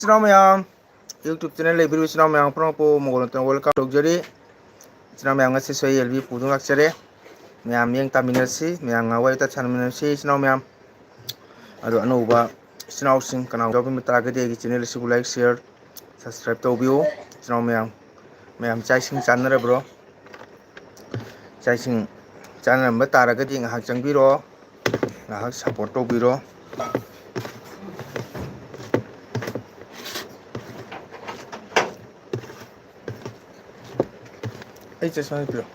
Ichinaw mayam YouTube channel lebiru ichinaw mayam prangpo mogolon welcome tawjari ichinaw mayam ngasi soy LB pudung laksare mayam yeng taminasi mayam ngawai ta chanminasi ichinaw mayam ado anouba ichinaw sing kana jobi mitagade gi channel sibu like share subscribe tawbiyo ichinaw mayam chai sing channel bro chai sing channel ba taragadi ngahak changbiro ngahak support tawbiro ai chasma piro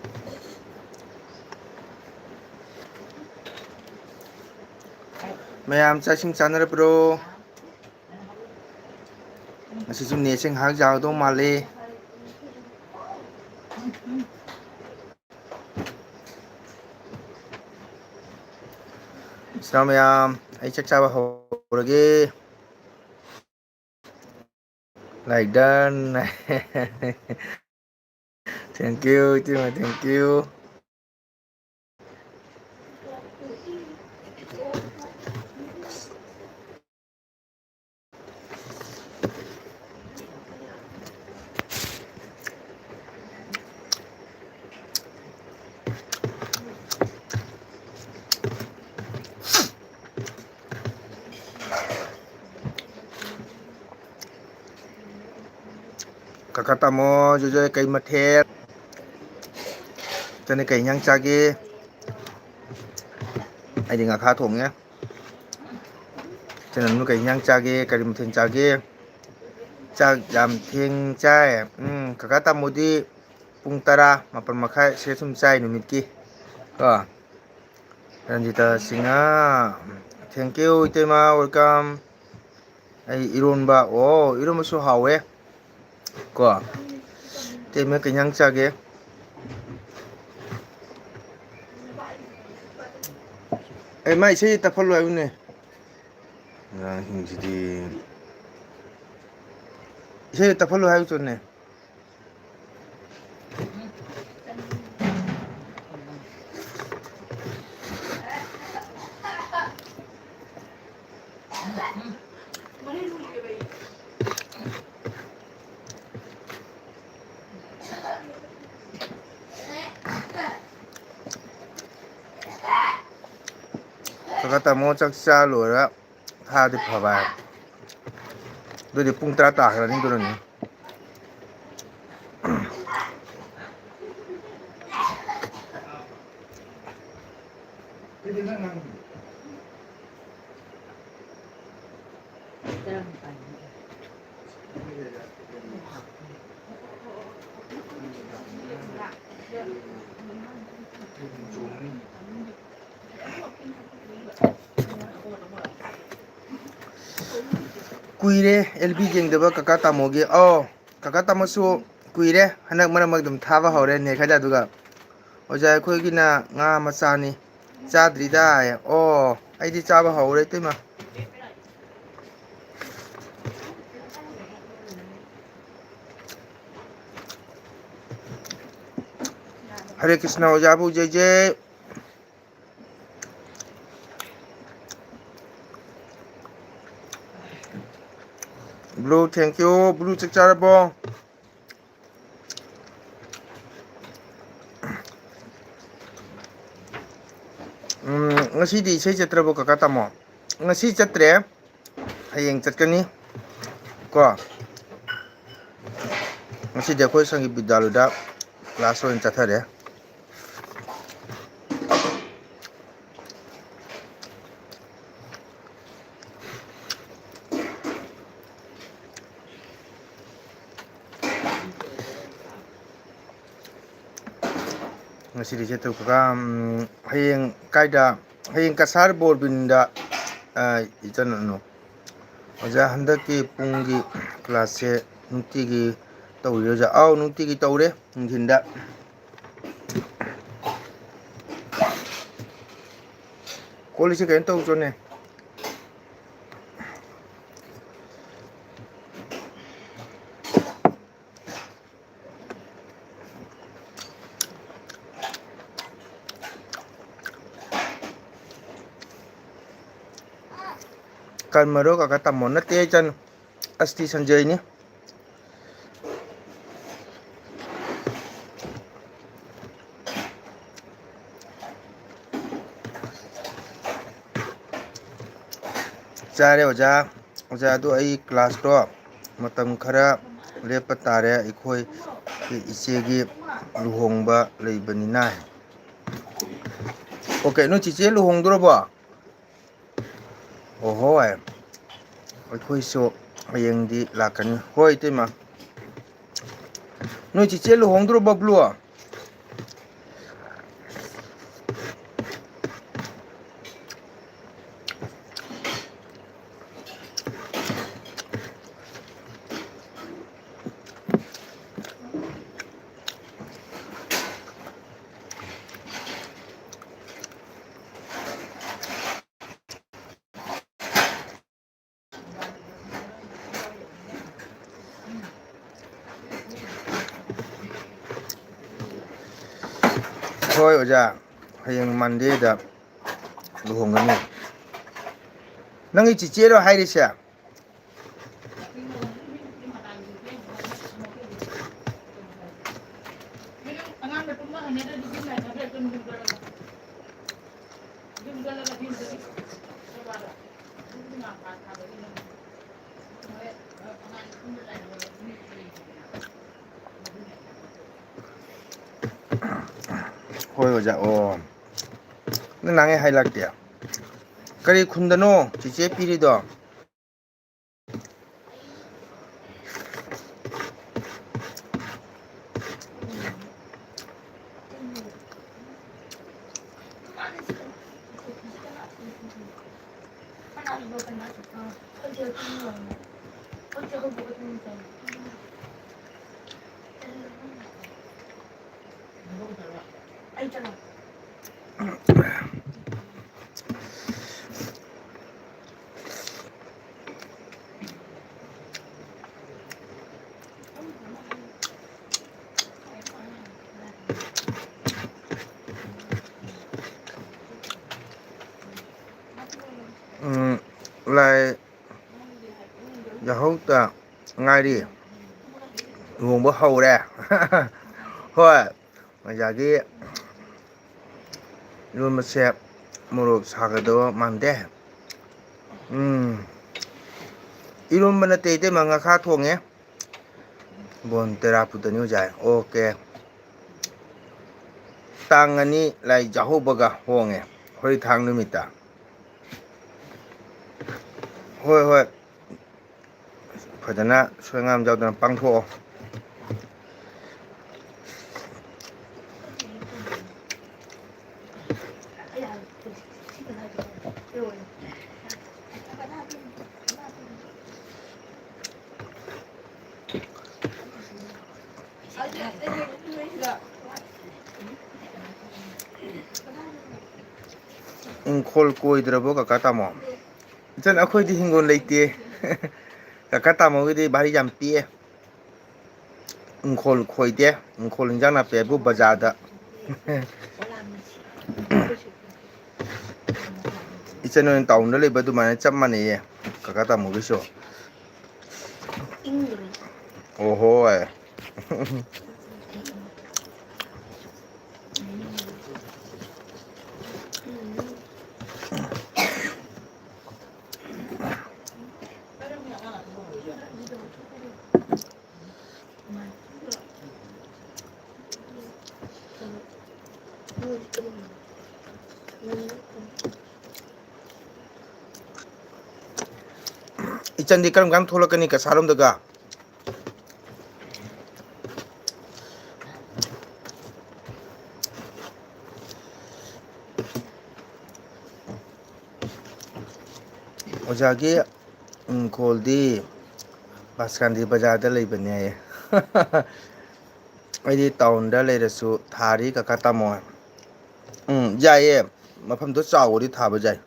mayam chai sing channel bro ngasi sum ne sing hak jaw do male ichinaw mayam ai chak chaba horage like done thank you Tima, thank you kakak tamo jojo kai mather tane kai nyang chage ai dinga kha thong nya tane nu kai nyang chage kari muthen chage chak jam theng chai kakak tamo di pung tara mapan makhai se sum chai numit ki ko Ranjita Singa thank you Itema welcome ai ironba ironba so hawe ko teme kai nyang chage ai mai se ta follow ai ne na hinjidi se ta follow ai chone kakak tamo chak cha lora tha di phaba do di pung tara ta khra ni do ni kuire LB jengdaba kakak tamogi kakak tamosu kuire hanak marak dum thaba hore ne khaja duga oja khoi gina nga machani chadri da aidi chaba hore tima Hare Krishna oja bu jai Blue thank you Blue chak charabo ngasi di sei chatrabo kakak tamo ngasi chatre hayeng chatkani ko ngasi de khoi sangi bidaluda class on chathare ngasi di chetu ka hayeng kaida hayeng kasar borbinda itanano oja handaki pungi class se nutigi tawre oja nutigi tawre nginda kolise kain taw chone kan maro kakak tamo na te chan ꯑꯁꯇꯤ ꯁꯟꯖꯌꯅꯤ ꯆꯥꯔꯦ ꯑꯣꯖꯥ ꯑꯣꯖꯥꯗꯣ ꯑꯩ ꯀ꯭ꯂꯥꯁꯇꯣ ꯃꯇꯝ ꯈꯔ ꯂꯦꯞꯄ ꯇꯥꯔꯦ ꯑꯩꯈꯣꯏ ꯏꯆꯦꯒꯤ ꯂꯨꯍꯣꯡꯕ ꯂꯩꯕꯅꯤꯅ ꯑꯣꯀꯦ ꯅꯣꯏ ꯆꯤꯆꯦ ꯂꯨꯍꯣꯡꯗ꯭ꯔꯣꯕꯣ ꯑꯣ ꯍꯣꯏ ꯑꯩꯈꯣꯏꯁꯨ ꯍꯌꯦꯡꯗꯤ ꯂꯥꯛꯀꯅꯤ ꯍꯣꯏ ꯏꯇꯩꯃ ꯅꯣꯏ ꯆꯤꯆꯦ ꯂꯨꯍꯣꯡꯗ꯭ꯔꯣ ꯕꯕ꯭ꯂꯨ ꯍꯣꯏ ꯑꯣꯖꯥ ꯍꯌꯦꯡ ꯃꯟꯗꯦꯗ ꯂꯨꯍꯣꯡꯒꯅꯤ ꯅꯪꯒꯤ ꯆꯤꯆꯦꯔꯣ ꯍꯥꯏꯔꯤꯁꯦ ꯍꯣꯏ ꯑꯣꯖꯥ ꯑꯣ ꯅꯪ ꯅꯍꯥꯟꯉꯩ ꯍꯥꯏꯂꯛꯇꯦ ꯀꯔꯤ ꯈꯨꯟꯗꯅꯣ ꯆꯤꯆꯦ ꯄꯤꯔꯤꯗꯣ ꯂꯥꯏ ꯌꯥꯍꯧꯇ ꯉꯥꯏꯔꯤ ꯂꯨꯍꯣꯡꯕ ꯍꯧꯔꯦ ꯍꯣꯏ ꯑꯣꯖꯥꯒꯤ ꯏꯔꯣꯟꯕꯁꯦ ꯃꯣꯔꯣꯛ ꯁꯥꯒꯗꯕ ꯃꯥꯟꯗꯦ ꯏꯔꯣꯟꯕ ꯅꯠꯇꯦ ꯏꯇꯩꯃ ꯉꯥꯈꯥ ꯊꯣꯡꯉꯦ ꯕꯣꯟ ꯇꯦꯔꯥꯄꯨꯗꯅꯤ ꯑꯣꯖꯥ ꯑꯣꯀꯦ ꯇꯥꯡ 2 ꯂꯥꯏ ꯆꯥꯛꯀꯧꯕꯒ ꯍꯣꯡꯉꯦ ꯍꯣꯔꯤ ꯊꯥꯡ ꯅꯨꯃꯤꯠꯇ ꯍꯣꯏ ꯍꯣꯏ ꯐꯖꯅ ꯑꯁꯣꯏ ꯑꯉꯥꯝ ꯌꯥꯎꯗꯅ ꯄꯥꯡꯊꯣꯛꯑꯣ ꯏꯪꯈꯣꯜ ꯀꯣꯏꯗ꯭ꯔꯕꯣ ꯀꯀꯥ ꯇꯥꯃꯣ ꯏꯆꯟ ꯑꯩꯈꯣꯏꯗꯤ ꯍꯤꯡꯒꯣꯜ ꯂꯩꯇꯦ ꯀꯀꯥ ꯇꯥꯃꯣꯒꯤꯗꯤ ꯚꯥꯔꯤ ꯌꯥꯝ ꯄꯤꯛꯑꯦ ꯏꯪꯈꯣꯜ ꯈꯣꯏꯗꯦ ꯏꯪꯈꯣꯜ ꯏꯟꯖꯥꯡ ꯅꯥꯄꯤ ꯍꯥꯏꯕꯨ ꯕꯖꯥꯔꯗ ꯏꯆꯟ ꯑꯣꯏꯅ ꯇꯥꯎꯟꯗ ꯂꯩꯕ ꯑꯗꯨꯃꯥꯏꯅ ꯆꯞ ꯃꯥꯟꯅꯩꯌꯦ ꯀꯀꯥ ꯇꯥꯃꯨꯒꯤꯁꯨ ꯑꯣꯍꯣꯏ ꯏꯆꯟꯗꯤ ꯀꯔꯝ ꯀꯔꯝ ꯊꯣꯛꯂꯛꯀꯅꯤ ꯀꯁꯥꯔꯣꯝꯗꯒ ꯑꯣꯖꯥꯒꯤ ꯏꯪꯈꯣꯜꯗꯤ ꯕꯥꯁꯀꯥꯟꯗꯤ ꯕꯖꯥꯔꯗ ꯂꯩꯕꯅꯦ ꯍꯥꯏꯌꯦ ꯑꯩꯗꯤ ꯇꯥꯎꯟꯗ ꯂꯩꯔꯁꯨ ꯊꯥꯔꯤ ꯀꯀꯥ ꯇꯥꯃꯣ ꯌꯥꯏꯌꯦ ꯃꯐꯝꯗꯣ ꯆꯥꯎꯕꯗꯤ ꯊꯥꯕ ꯌꯥꯏ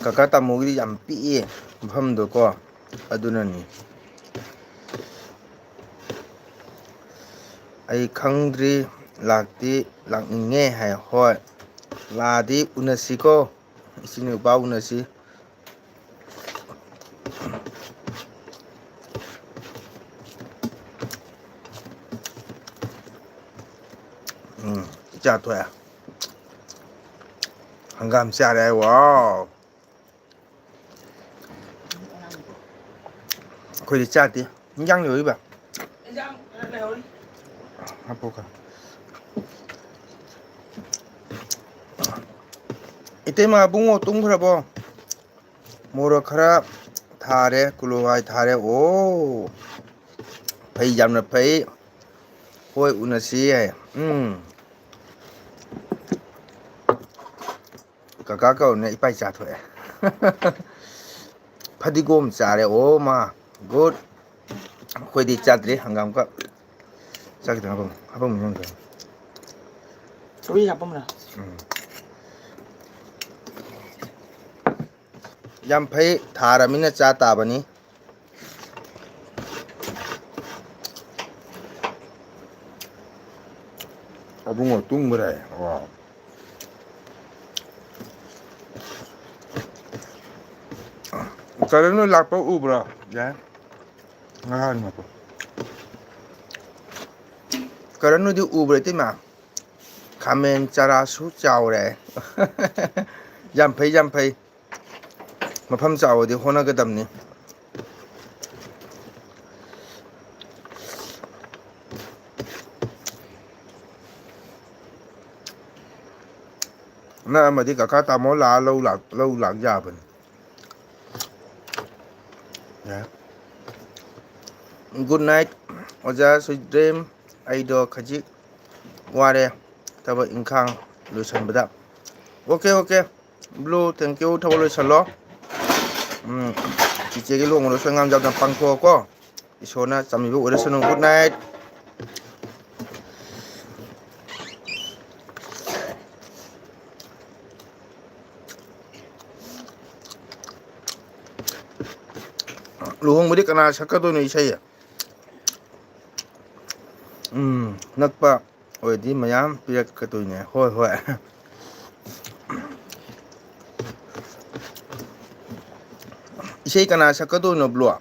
ꯀꯀꯥ ꯇꯥꯃꯨꯒꯤꯗꯤ ꯌꯥꯝ ꯄꯤꯛꯑꯦ ꯃꯐꯝꯗꯣꯀꯣ ꯑꯗꯨꯅꯅꯤ ꯑꯩ ꯈꯪꯗ꯭ꯔꯤ ꯂꯥꯛꯇꯤ ꯂꯥꯛꯅꯤꯡꯉꯦ ꯍꯥꯏ ꯍꯣꯏ ꯂꯥꯛꯑꯗꯤ ꯎꯅꯁꯤꯀꯣ 이친이 오빠 우나시 짜토야 한감 짜래 와 거기 짜디 인장 여기 봐 한번 이때 마 붕어 똥그라보 모로 카라 타래 굴로와이 타래 오 페이 잠나 페이 호이 우나시 까까까네 이빠이 짜토에 파디곰 짜래 오마 굿 거기 짜들이 한감가 짜기도 한번 먹는 거 저기 잡으면 ꯌꯥꯝꯐꯩ ꯊꯥꯔꯃꯤꯅ ꯆꯥ ꯇꯥꯕꯅꯤ ꯑꯕꯨꯡꯉꯣ ꯇꯨꯡꯕꯔꯦ 와 Karen lakpa ubra ya ngahan mo Karen di ubra ti ma kamen chara su chawre jampai mafam chawdi hona gadamni na amadi kaka tamo la lâu lạc jaban Yeah. Good night. Oja sweet dream. Aido khaji ware taba inkang lusan bada. Okay. Blue thank you thawlo salo. Chiche gi long lo sangam jaw dan pangtho ko. Isona chamibu ore sunu good night. Luhong mudi kana sakado no isaya nakpa oidi mayam pirak katoine hoi isay kana sakado no blua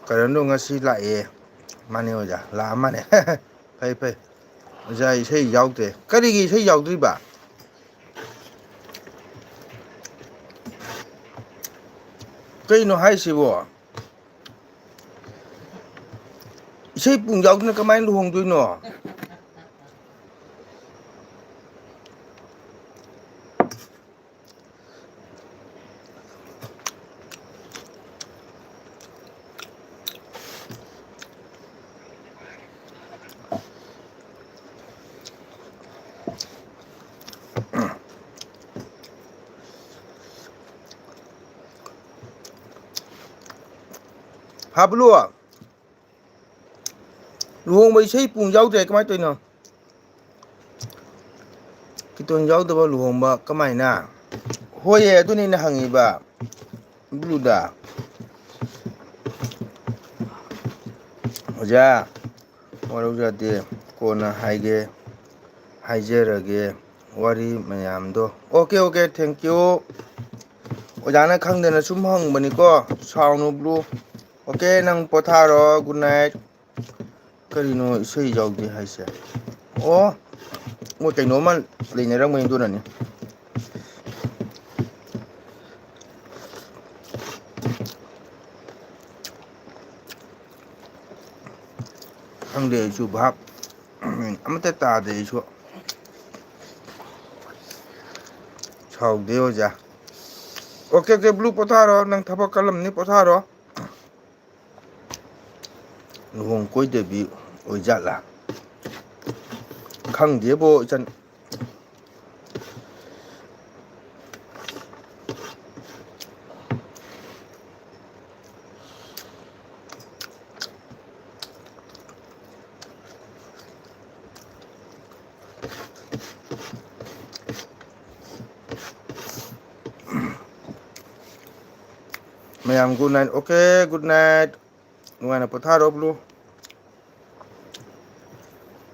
Karen ngasi lae mane oja la mane phai oja isai yaute karigi isai yaudri ba kaino haisibo isai pung yaudna kamai luhong duino Habluwa luhong bai sei pung yaudre kamai toino kiton yaudaba luhong ba kamai na hoye aduni na hangiba bluda oja warujade kona haige haizerage wari mayamdo okay thank you ojana khangdena sum hangbani ko saunu blue Okay nang potharo good night karino isai jawdi haise oh mo kaino man leinarang mo induna ni hangde chu bhap amate ta de chu chawde oja okay blue potharo nang thapok kalam ni potharo luhong koi debi ojala khangde bo chan ꯃꯌꯥꯝ good night okay good night ꯅꯨꯡꯉꯥꯏꯅ ꯄꯣꯊꯥꯔꯣ blue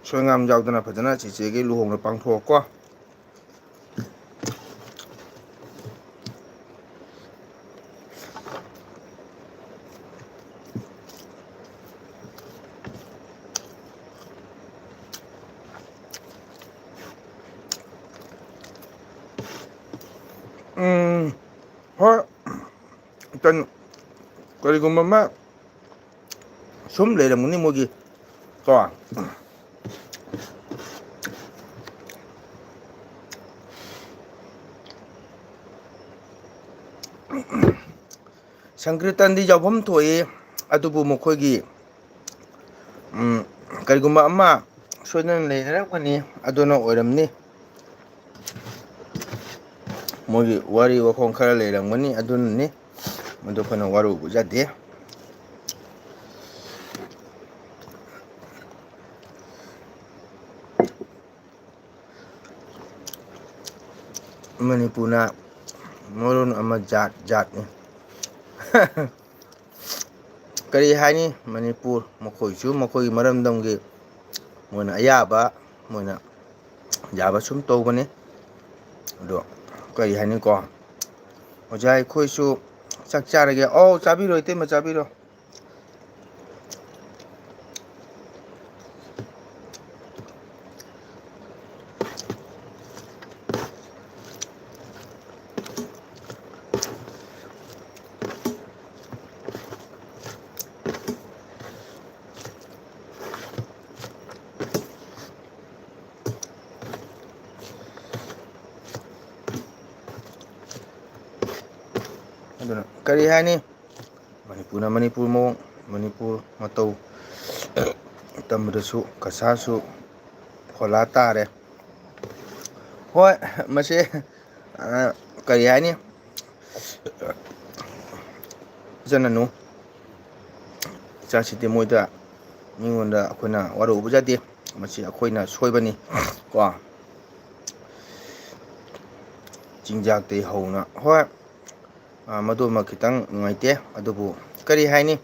ꯁꯣꯏꯉꯥꯝ ꯌꯥꯎꯗꯅ ꯐꯖꯅ ꯆꯤꯆꯦꯒꯤ ꯂꯨꯍꯣꯡꯅ ꯄꯥꯡꯊꯣꯛꯑꯣꯀꯣ ꯍꯣꯏ ꯀꯔꯤꯒꯨꯝꯕ ꯑꯃ ꯁꯨꯝ ꯂꯩꯔꯝꯒꯅꯤ ꯃꯣꯏꯒꯤ ꯀꯣ ꯁꯪꯀ꯭ꯔꯤꯇꯟꯗꯤ ꯌꯥꯎꯐꯝ ꯊꯣꯛꯏ ꯑꯗꯨꯕꯨ ꯃꯈꯣꯏꯒꯤ ꯀꯔꯤꯒꯨꯝꯕ ꯑꯃ ꯁꯣꯏꯗꯅ ꯂꯩꯅꯔꯝꯒꯅꯤ ꯑꯗꯨꯅ ꯑꯣꯏꯔꯝꯅꯤ ꯃꯣꯏꯒꯤ ꯋꯥꯔꯤ ꯋꯥꯈꯣꯡ ꯈꯔ ꯂꯩꯔꯝꯒꯅꯤ ꯑꯗꯨꯅꯅꯤ ꯃꯗꯨ ꯑꯩꯈꯣꯏꯅ ꯋꯥꯔꯧꯕꯖꯥꯗꯦ ꯃꯅꯤꯄꯨꯔꯅ ꯃꯔꯣꯟ ꯑꯃ ꯖꯥꯠ ꯖꯥꯠꯅꯤ ꯀꯔꯤ ꯍꯥꯏꯅꯤ ꯃꯅꯤꯄꯨꯔ ꯃꯈꯣꯏꯁꯨ ꯃꯈꯣꯏꯒꯤ ꯃꯔꯝꯗꯝꯒꯤ ꯃꯣꯏꯅ ꯑꯌꯥꯕ ꯃꯣꯏꯅ ꯌꯥꯕ ꯁꯨꯝ ꯇꯧꯕꯅꯤ ꯑꯗꯣ ꯀꯔꯤ ꯍꯥꯏꯅꯤꯀꯣ ꯑꯣꯖꯥ ꯑꯩꯈꯣꯏꯁꯨ ꯆꯥꯛ ꯆꯥꯔꯒꯦ ꯑꯧ ꯆꯥꯕꯤꯔꯣ ꯏꯇꯩꯃ ꯆꯥꯕꯤꯔꯣ ꯑꯗꯨꯅ ꯀꯔꯤ ꯍꯥꯏꯅꯤ ꯃꯅꯤꯄꯨꯔꯅ ꯃꯅꯤꯄꯨꯔ ꯃꯑꯣꯡ ꯃꯅꯤꯄꯨꯔ ꯃꯇꯧ ꯇꯝꯕꯗꯁꯨ ꯀꯁꯥꯁꯨ ꯐꯣꯂꯥ ꯇꯥꯔꯦ ꯍꯣꯏ ꯃꯁꯤ ꯀꯔꯤ ꯍꯥꯏꯅꯤ ꯏꯆꯟ ꯏꯆꯥꯁꯤꯗꯤ ꯃꯣꯏꯗ ꯃꯤꯉꯣꯟꯗ ꯑꯩꯈꯣꯏꯅ ꯋꯥꯔꯧꯕ ꯌꯥꯗꯦ ꯃꯁꯤ ꯑꯩꯈꯣꯏꯅ ꯁꯣꯏꯕꯅꯤ ꯀꯣ ꯆꯤꯟꯖꯥꯛꯇꯩ ꯍꯧꯅ ꯍꯣꯏ ꯃꯗꯨꯃ ꯈꯤꯇꯪ ꯅꯨꯡꯉꯥꯏꯇꯦ ꯑꯗꯨꯕꯨ ꯀꯔꯤ ꯍꯥꯏꯅꯤ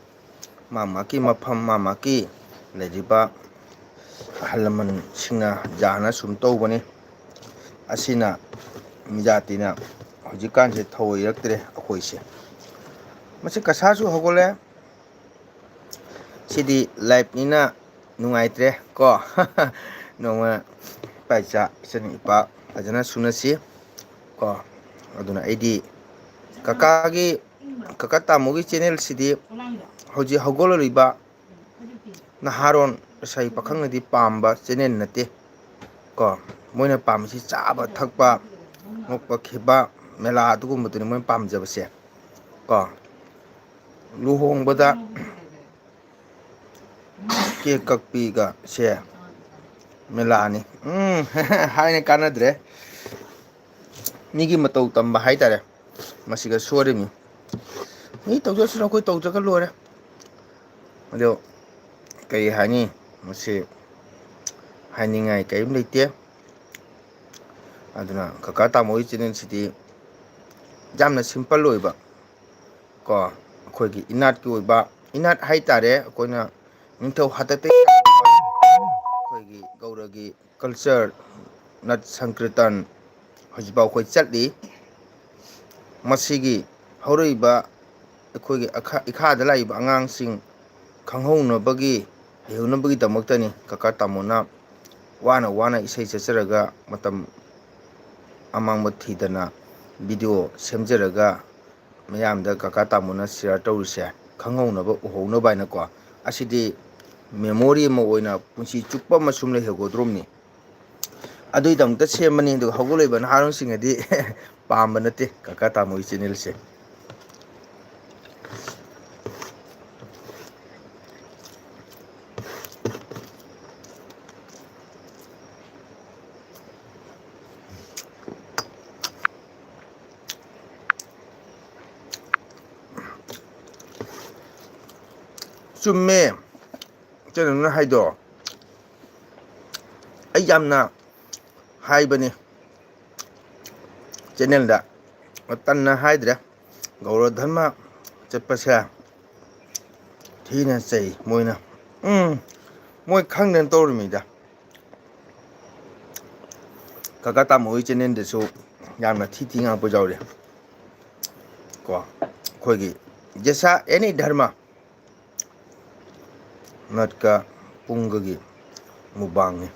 ꯃꯥ ꯃꯥꯒꯤ ꯃꯐꯝ ꯃꯥ ꯃꯥꯒꯤ ꯂꯩꯔꯤꯕ ꯑꯍꯜ ꯂꯃꯟꯁꯤꯡꯅ ꯌꯥꯅ ꯁꯨꯝ ꯇꯧꯕꯅꯤ ꯑꯁꯤꯅ ꯃꯤꯖꯥꯇꯤꯅ ꯍꯧꯖꯤꯛꯀꯥꯟꯁꯦ ꯊꯧꯑꯣꯏꯔꯛꯇ꯭ꯔꯦ ꯑꯩꯈꯣꯏꯁꯦ ꯃꯁꯤ ꯀꯁꯥꯁꯨ ꯍꯧꯒꯠꯂꯦ ꯁꯤꯗꯤ ꯂꯥꯏꯞꯅꯤꯅ ꯅꯨꯡꯉꯥꯏꯇ꯭ꯔꯦ ꯀꯣ ꯅꯣꯡꯃ ꯏꯄꯥ ꯏꯆꯥ ꯏꯆꯟ ꯏꯄꯥ ꯐꯖꯅ ꯁꯨꯅꯁꯤ ꯀꯣ ꯑꯗꯨꯅ ꯑꯩꯗꯤ ꯀꯀꯥ ꯇꯥꯃꯣꯒꯤ ꯆꯦꯅꯦꯜꯁꯤꯗꯤ ꯍꯧꯖꯤꯛ ꯍꯧꯒꯠꯂꯛꯏꯕ ꯅꯍꯥꯔꯣꯟ ꯂꯩꯁꯥꯕꯤ ꯄꯥꯈꯪꯅꯗꯤ ꯄꯥꯝꯕ ꯆꯦꯅꯦꯜ ꯅꯠꯇꯦ ꯀꯣ ꯃꯣꯏꯅ ꯄꯥꯝꯃꯤꯁꯤ ꯆꯥꯕ ꯊꯛꯄ ꯅꯣꯛꯄ ꯈꯤꯕ ꯃꯦꯂꯥ ꯑꯗꯨꯒꯨꯝꯕꯗꯨꯅꯤ ꯃꯣꯏꯅ ꯄꯥꯝꯖꯕꯁꯦ ꯀꯣ ꯂꯨꯍꯣꯡꯕꯗ ꯀꯦꯛ ꯀꯛꯄꯤꯒ ꯁꯦ ꯃꯦꯂꯥꯅꯤ ꯍꯥꯏꯅ ꯀꯥꯟꯅꯗ꯭ꯔꯦ ꯃꯤꯒꯤ ꯃꯇꯧ ꯇꯝꯕ ꯍꯥꯏꯇꯥꯔꯦ ꯃꯁꯤꯒ ꯁꯣꯏꯔꯤꯃꯤ ꯃꯤ ꯇꯧꯖꯁꯅꯨ ꯑꯩꯈꯣꯏ ꯇꯧꯖꯒ ꯂꯣꯏꯔꯦ ꯑꯗꯣ ꯀꯔꯤ ꯍꯥꯏꯅꯤ ꯃꯁꯤ ꯍꯥꯏꯅꯤꯡꯉꯥꯏ ꯀꯔꯤꯝ ꯂꯩꯇꯦ ꯑꯗꯨꯅ ꯀꯀꯥ ꯇꯥꯃꯣꯒꯤ ꯆꯦꯅꯦꯜꯁꯤꯗꯤ ꯌꯥꯝꯅ ꯁꯤꯝꯄꯜ ꯑꯣꯏꯕ ꯀꯣ ꯑꯩꯈꯣꯏꯒꯤ ꯏꯅꯥꯠꯀꯤ ꯑꯣꯏꯕ ꯏꯅꯥꯠ ꯍꯥꯏꯇꯥꯔꯦ ꯑꯩꯈꯣꯏꯅ ꯅꯤꯡꯊꯧ ꯍꯥꯛꯇꯛꯇꯒꯤ ꯑꯩꯈꯣꯏꯒꯤ ꯒꯧꯔꯒꯤ ꯀꯜꯆꯔ ꯅꯠ ꯁꯪꯀ꯭ꯔꯤꯇꯟ ꯍꯧꯖꯤꯛꯐꯥꯎ ꯑꯩꯈꯣꯏ ꯆꯠꯂꯤ ꯃꯁꯤꯒꯤ ꯍꯧꯔꯛꯏꯕ ꯑꯩꯈꯣꯏꯒꯤ ꯏꯈꯥꯗ ꯂꯥꯛꯏꯕ ꯑꯉꯥꯡꯁꯤꯡ ꯈꯪꯍꯧꯅꯕꯒꯤ ꯍꯩꯍꯧꯅꯕꯒꯤꯗꯃꯛꯇꯅꯤ ꯀꯀꯥ ꯇꯥꯃꯣꯅ ꯋꯥꯅ ꯋꯥꯅ ꯏꯁꯩ ꯁꯛꯆꯔꯒ ꯃꯇꯝ ꯑꯃꯥꯡꯕ ꯊꯤꯗꯅ ꯚꯤꯗꯤꯑꯣ ꯁꯦꯝꯖꯔꯒ ꯃꯌꯥꯝꯗ ꯀꯀꯥ ꯇꯥꯃꯣꯅ ꯁꯤꯌꯥꯔ ꯇꯧꯔꯤꯁꯦ ꯈꯪꯍꯧꯅꯕ ꯎꯍꯧꯅꯕ ꯍꯥꯏꯅꯀꯣ ꯑꯁꯤꯗꯤ ꯃꯦꯃꯣꯔꯤ ꯑꯃ ꯑꯣꯏꯅ ꯄꯨꯟꯁꯤ ꯆꯨꯞꯄ ꯑꯃ ꯁꯨꯝ ꯂꯩꯍꯧꯒꯗ꯭ꯔꯣꯝꯅꯤ ꯑꯗꯨꯒꯤꯗꯃꯛꯇ ꯁꯦꯝꯕꯅꯤ ꯑꯗꯨꯒ ꯍꯧꯒꯠꯂꯛꯏꯕ ꯅꯍꯥꯔꯣꯟꯁꯤꯡꯅꯗꯤ ꯄꯥꯝꯕ ꯅꯠꯇꯦ ꯀꯀꯥ ꯇꯥꯃꯣꯒꯤ ꯆꯦꯅꯦꯜꯁꯦ ꯆꯨꯝꯃꯦ ꯏꯆꯟ ꯍꯥꯏꯗꯣ ꯑꯩ ꯌꯥꯝꯅ ꯍꯥꯏꯕꯅꯤ ꯆꯦꯟꯅꯦꯜꯗ ꯇꯟꯅ ꯍꯥꯏꯗ꯭ꯔꯦ ꯒꯧꯔ ꯙꯔꯃ ꯆꯠꯄꯁꯦ ꯊꯤꯅ ꯆꯩ ꯃꯣꯏꯅ ꯃꯣꯏ ꯈꯪꯗꯅ ꯇꯧꯔꯤꯃꯤꯗ ꯀꯀꯥ ꯇꯥꯃꯣ ꯍꯣꯏ ꯆꯦꯅꯦꯜꯗꯁꯨ ꯌꯥꯝꯅ ꯊꯤ ꯉꯥꯡꯉꯛꯄ ꯌꯥꯎꯔꯤ ꯀꯣ ꯑꯩꯈꯣꯏꯒꯤ ꯖꯦꯁꯥ ꯑꯦꯅꯤ ꯙꯔꯃ ꯅꯠꯀ ꯄꯨꯡꯒꯒꯤ ꯃꯨꯛꯕꯥꯡꯅꯤ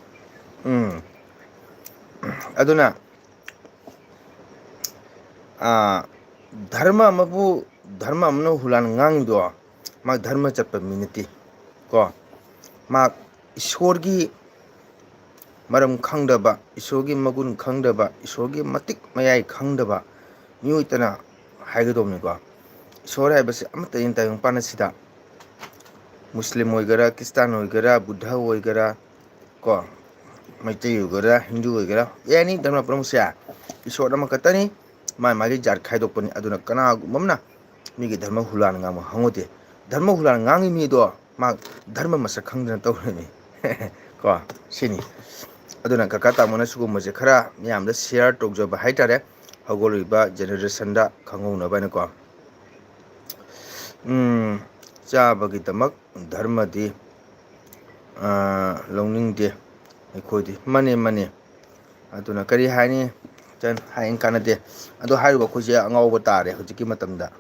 ꯑꯗꯨꯅ ꯙꯔꯃ ꯑꯃꯅ ꯍꯨꯔꯥꯟ ꯉꯥꯡꯉꯤꯗꯣ ꯃꯥ ꯙꯔꯃ ꯆꯠꯄ ꯃꯤ ꯅꯠꯇꯦ ꯀꯣ ꯃꯥ ꯏꯁꯣꯔꯒꯤ ꯃꯔꯝ ꯈꯪꯗꯕ ꯏꯁꯣꯔꯒꯤ ꯃꯒꯨꯟ ꯈꯪꯗꯕ ꯏꯁꯣꯔꯒꯤ ꯃꯇꯤꯛ ꯃꯌꯥꯏ ꯈꯪꯗꯕ ꯃꯤꯑꯣꯏꯇꯅ ꯍꯥꯏꯒꯗꯧꯕꯅꯤꯀꯣ ꯏꯁꯣꯔ ꯍꯥꯏꯕꯁꯤ ꯑꯃꯠꯇ ꯇꯥꯏꯕꯪꯄꯥꯟ ꯑꯁꯤꯗ ꯃꯨꯁꯂꯤꯝ ꯑꯣꯏꯒꯦꯔꯥ ꯈ꯭ꯔꯤꯁꯇꯥꯟ ꯑꯣꯏꯒꯦꯔꯥ ꯕꯨද්ධ ꯑꯣꯏꯒꯦꯔꯥ ꯀꯣ ꯃꯩꯇꯩ ꯑꯣꯏꯒꯦꯔꯥ ꯍꯤꯟꯗꯨ ꯑꯣꯏꯒꯦꯔꯥ ꯑꯦꯅꯤ ꯙꯔꯃ ꯄꯨꯝꯅꯃꯛꯁꯦ ꯏꯁꯣꯔ ꯑꯃꯈꯛꯇꯅꯤ ꯃꯥꯒꯤ ꯖꯥꯠ ꯈꯥꯏꯗꯣꯛꯄꯅꯤ ꯑꯗꯨꯅ ꯀꯅꯥꯒꯨꯝꯕ ꯑꯃꯅ ꯃꯤꯒꯤ ꯙꯔꯃ ꯍꯨꯂꯥꯟꯅ ꯉꯥꯡꯕ ꯍꯧꯅꯗꯦ ꯙꯔꯃ ꯍꯨꯔꯥꯟ ꯉꯥꯡꯉꯤ ꯃꯤꯗꯣ ꯃꯥ ꯙꯔꯃ ꯃꯁꯛ ꯈꯪꯗꯅ ꯇꯧꯔꯤꯅꯤ ꯀꯣ ꯁꯤꯅꯤ ꯑꯗꯨꯅ ꯀꯀꯥ ꯇꯥꯃꯣꯅ ꯁꯤꯒꯨꯝꯕꯁꯦ ꯈꯔ ꯃꯌꯥꯝꯗ ꯁꯤꯌꯥꯔ ꯇꯧꯖꯕ ꯍꯥꯏꯇꯥꯔꯦ ꯍꯧꯒꯠꯂꯛꯏꯕ ꯖꯦꯅꯦꯔꯦꯁꯟꯗ ꯈꯪꯍꯧꯅꯕ ꯍꯥꯏꯅꯀꯣ ꯆꯥꯕꯒꯤꯗꯃꯛ ꯙꯔꯃꯗꯤ ꯂꯧꯅꯤꯡꯗꯦ ꯑꯩꯈꯣꯏꯗꯤ ꯃꯅꯦ ꯑꯗꯨꯅ ꯀꯔꯤ ꯍꯥꯏꯅꯤ ꯍꯥꯏꯅ ꯀꯥꯟꯅꯗꯦ ꯑꯗꯣ ꯍꯥꯏꯔꯤꯕ ꯑꯩꯈꯣꯏꯁꯦ ꯑꯉꯥꯎꯕ ꯇꯥꯔꯦ ꯍꯧꯖꯤꯛꯀꯤ ꯃꯇꯝꯗ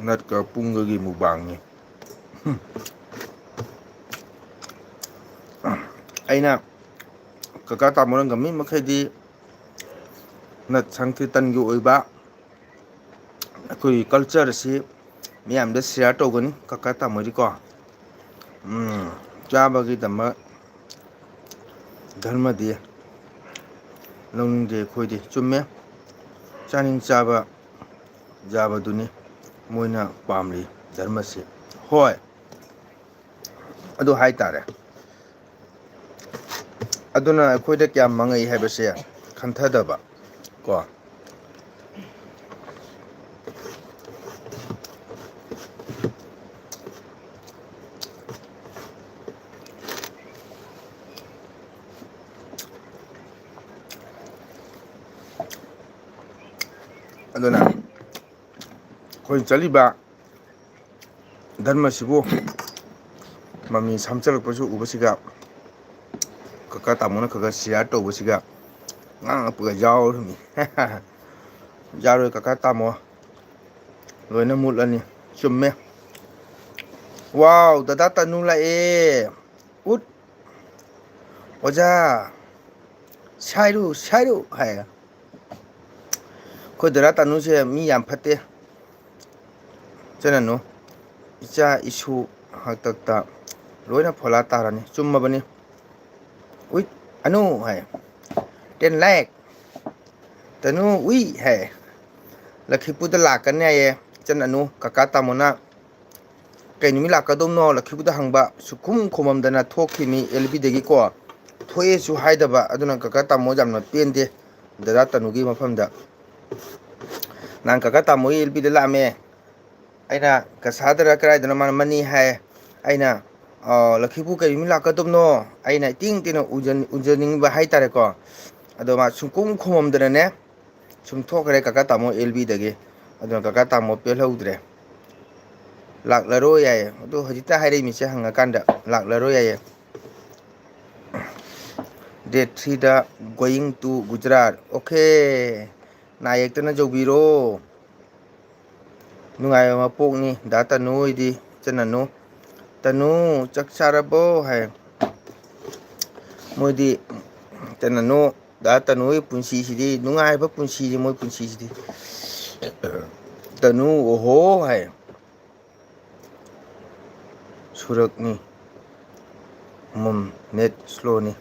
ꯅꯠꯀ ꯄꯨꯡꯒꯒꯤ ꯃꯨꯛꯕꯥꯡꯅꯤ ꯑꯩꯅ ꯀꯀꯥ ꯇꯥꯃꯣꯅ ꯉꯝꯃꯤ ꯃꯈꯩꯗꯤ ꯅꯠ ꯁꯪꯀꯤꯔꯇꯟꯒꯤ ꯑꯣꯏꯕ ꯑꯩꯈꯣꯏꯒꯤ ꯀꯜꯆꯔ ꯑꯁꯤ ꯃꯤꯌꯥꯝꯗ ꯁꯤꯌꯥꯔ ꯇꯧꯒꯅꯤ ꯀꯀꯥ ꯇꯥꯃꯣꯗꯤꯀꯣ ꯆꯥꯕꯒꯤꯗꯃꯛ ꯙꯔꯃꯗꯤ ꯂꯧꯅꯤꯡꯗꯦ ꯑꯩꯈꯣꯏꯗꯤ ꯆꯨꯝꯃꯦ ꯆꯥꯅꯤꯡ ꯆꯥꯕ ꯌꯥꯕꯗꯨꯅꯤ ꯃꯣꯏꯅ ꯄꯥꯝꯂꯤ ꯙꯔꯃꯁꯤ ꯍꯣꯏ ꯑꯗꯨ ꯍꯥꯏꯇꯥꯔꯦ ꯑꯗꯨꯅ ꯑꯩꯈꯣꯏꯗ ꯀꯌꯥꯝ ꯃꯥꯡꯉꯛꯏ ꯍꯥꯏꯕꯁꯦ ꯈꯟꯊꯗꯕ ꯀꯣ ꯑꯗꯨꯅ ꯑꯩꯈꯣꯏ ꯆꯠꯂꯤꯕ ꯙꯔꯃꯁꯤꯕꯨ ꯃꯃꯤ ꯁꯥꯝꯆꯜꯂꯛꯄꯁꯨ ꯎꯕꯁꯤꯒ ꯀꯀꯥ ꯇꯥꯃꯣꯅ ꯈꯔ ꯁꯤꯌꯥꯔ ꯇꯧꯕꯁꯤꯒ ꯉꯥꯡꯉꯛꯄꯒ ꯌꯥꯎꯔꯤꯃꯤ ꯌꯥꯔꯣꯏ ꯀꯀꯥ ꯇꯥꯃꯣ ꯂꯣꯏꯅ ꯃꯨꯠꯂꯅꯤ ꯆꯨꯝꯃꯦ ꯋꯥꯎ ꯗꯗꯥ ꯇꯅꯨ ꯂꯥꯛꯑꯦ ꯎꯠ ꯑꯣꯖꯥ ꯁꯥꯏꯔꯨ ꯍꯥꯏ ꯑꯩꯈꯣꯏ ꯗꯗꯥ ꯇꯅꯨꯁꯦ ꯃꯤ ꯌꯥꯝ ꯐꯠꯇꯦ ꯆꯠꯅꯅꯨ ꯏꯆꯥ ꯏꯁꯨ ꯍꯥꯛꯇꯛꯇ ꯂꯣꯏꯅ ꯐꯣꯂꯥ ꯇꯥꯔꯅꯤ ꯆꯨꯝꯃꯕꯅꯤ ꯎꯏꯠ ꯑꯅꯨ ꯍꯥꯏ 10 ꯂꯥꯏꯛ ꯇꯅꯨ ꯎꯏ ꯍꯥꯏ ꯂꯛꯈꯤꯄꯨꯔꯗ ꯂꯥꯛꯀꯅꯤ ꯍꯥꯏꯌꯦ ꯏꯆꯟ ꯑꯅꯨ ꯀꯀꯥ ꯇꯥꯃꯣꯅ ꯀꯩ ꯅꯨꯃꯤꯠ ꯂꯥꯛꯀꯗꯧꯅꯣ ꯂꯛꯈꯤꯄꯨꯔꯗ ꯍꯪꯕ ꯁꯨꯈꯨꯝ ꯈꯨꯝꯃꯝꯗꯅ ꯊꯣꯛꯈꯤꯃꯤ ꯑꯦꯜꯕꯤꯗꯒꯤꯀꯣ ꯊꯣꯛꯑꯦꯁꯨ ꯍꯥꯏꯗꯕ ꯑꯗꯨꯅ ꯀꯀꯥ ꯇꯥꯃꯣ ꯌꯥꯝꯅ ꯄꯦꯟꯗꯦ ꯗꯗꯥ ꯇꯅꯨꯒꯤ ꯃꯐꯝꯗ ꯅꯍꯥꯟ ꯀꯀꯥ ꯇꯥꯃꯣ ꯑꯦꯜꯕꯤꯗ ꯂꯥꯛꯑꯝꯃꯦ ꯑꯩꯅ ꯀꯁꯥꯗꯔ ꯀꯗꯥꯏꯗꯅꯣ ꯃꯥꯅ ꯃꯅꯤ ꯍꯥꯏ ꯑꯩꯅ ꯂꯛꯈꯤꯄꯨꯔ ꯀꯩ ꯅꯨꯃꯤꯠ ꯂꯥꯛꯀꯗꯕꯅꯣ ꯑꯩꯅ ꯏꯇꯦꯡ ꯇꯦꯡꯅ ꯎꯖꯅꯤꯡꯕ ꯍꯥꯏꯇꯥꯔꯦꯀꯣ ꯑꯗꯣ ꯃꯥ ꯁꯨꯡꯈꯨꯝ ꯈꯨꯝꯃꯝꯗꯅꯅꯦ ꯁꯨꯝ ꯊꯣꯛꯈ꯭ꯔꯦ ꯀꯀꯥ ꯇꯥꯃꯣ ꯑꯦꯜꯕꯤꯗꯒꯤ ꯑꯗꯨꯅ ꯀꯀꯥ ꯇꯥꯃꯣ ꯄꯦꯜꯍꯧꯗ꯭ꯔꯦ ꯂꯥꯛꯂꯔꯣꯏ ꯌꯥꯏꯌꯦ ꯑꯗꯣ ꯍꯧꯖꯤꯛꯇ ꯍꯥꯏꯔꯛꯏꯃꯤꯁꯦ ꯍꯪꯉꯀꯥꯟꯗ ꯂꯥꯛꯂꯔꯣꯏ ꯌꯥꯏꯌꯦ ꯗꯦꯠ 3ꯗ ꯒꯣꯌꯤꯡ ꯇꯨ ꯒꯨꯖꯔꯥꯠ ꯑꯣꯀꯦ ꯅꯥ ꯌꯦꯛꯇꯅ ꯌꯧꯕꯤꯔꯣ ꯅꯨꯡꯉꯥꯏꯕ ꯃꯄꯣꯛꯅꯤ ꯗꯥ ꯇꯅꯨ ꯍꯣꯏꯗꯤ ꯏꯆꯟ ꯇꯅꯨ ꯆꯥꯛ ꯆꯥꯔꯕꯣ ꯍꯥꯏ ꯃꯣꯏꯗꯤ ꯏꯆꯟ ꯗꯥ ꯇꯅꯨ ꯍꯣꯏ ꯄꯨꯟꯁꯤꯁꯤꯗꯤ ꯅꯨꯡꯉꯥꯏꯕ ꯄꯨꯟꯁꯤꯁꯤ ꯃꯣꯏ ꯄꯨꯟꯁꯤꯁꯤꯗꯤ ꯇꯅꯨ ꯑꯣꯍꯣ ꯍꯥꯏ ꯁꯨꯔꯛꯅꯤ ꯅꯦꯠ ꯁ꯭ꯂꯣꯅꯤ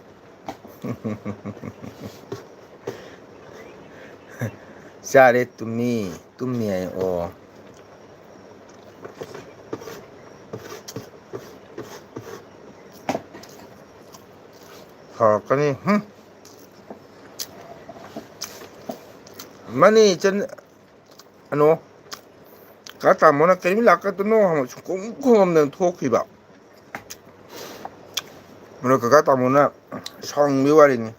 ꯆꯥꯔꯦ ꯇꯨꯝꯃꯤ ꯍꯥꯏ ꯑꯣ ꯐꯔꯛꯀꯅꯤ ꯃꯅꯤ ꯏꯆꯟ ꯑꯅꯣ ꯀꯀꯥ ꯇꯥꯃꯣꯅ ꯀꯔꯤꯃꯤꯠ ꯂꯥꯛꯀꯗꯣꯏꯅꯣ ꯍꯪꯕ ꯁꯨꯡꯈꯨꯝ ꯈꯨꯝꯃꯝꯗꯅ ꯊꯣꯛꯈꯤꯕ ꯃꯔꯨꯞ ꯀꯀꯥ ꯇꯥꯃꯣꯅ ꯁꯥꯎꯅꯤꯡꯕꯒꯤ ꯋꯥꯔꯤꯅꯤ.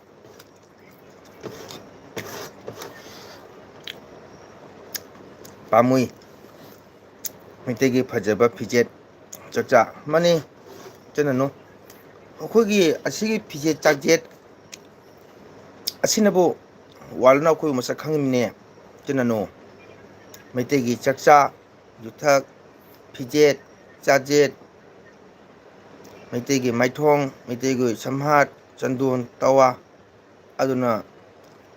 ꯄꯥꯝꯃꯨꯏ ꯃꯩꯇꯩꯒꯤ ꯐꯖꯕ ꯐꯤꯖꯦꯠ ꯆꯛꯆꯥ. ꯃꯥꯅꯤ ꯏꯆꯟ-ꯏꯅꯥꯎ, ꯑꯩꯈꯣꯏꯒꯤ ꯑꯁꯤꯒꯤ ꯐꯤꯖꯦꯠ ꯆꯥꯛꯆꯦꯠ ꯑꯁꯤꯅꯕꯨ ꯋꯥꯔꯜꯗꯅ ꯑꯩꯈꯣꯏꯕꯨ ꯃꯁꯛ ꯈꯪꯉꯤꯕꯅꯦ. ꯏꯆꯟ-ꯏꯅꯥꯎ, ꯃꯩꯇꯩꯒꯤ ꯆꯥꯛꯆꯥ ꯌꯨꯊꯛ ꯐꯤꯖꯦꯠ ꯆꯥꯛꯆꯦꯠ, ꯃꯩꯇꯩꯒꯤ ꯃꯥꯏꯊꯣꯡ, ꯃꯩꯇꯩꯒꯤ ꯁꯝꯍꯥꯠ, ꯆꯟꯗꯣꯟ, ꯇꯋꯥ, ꯑꯗꯨꯅ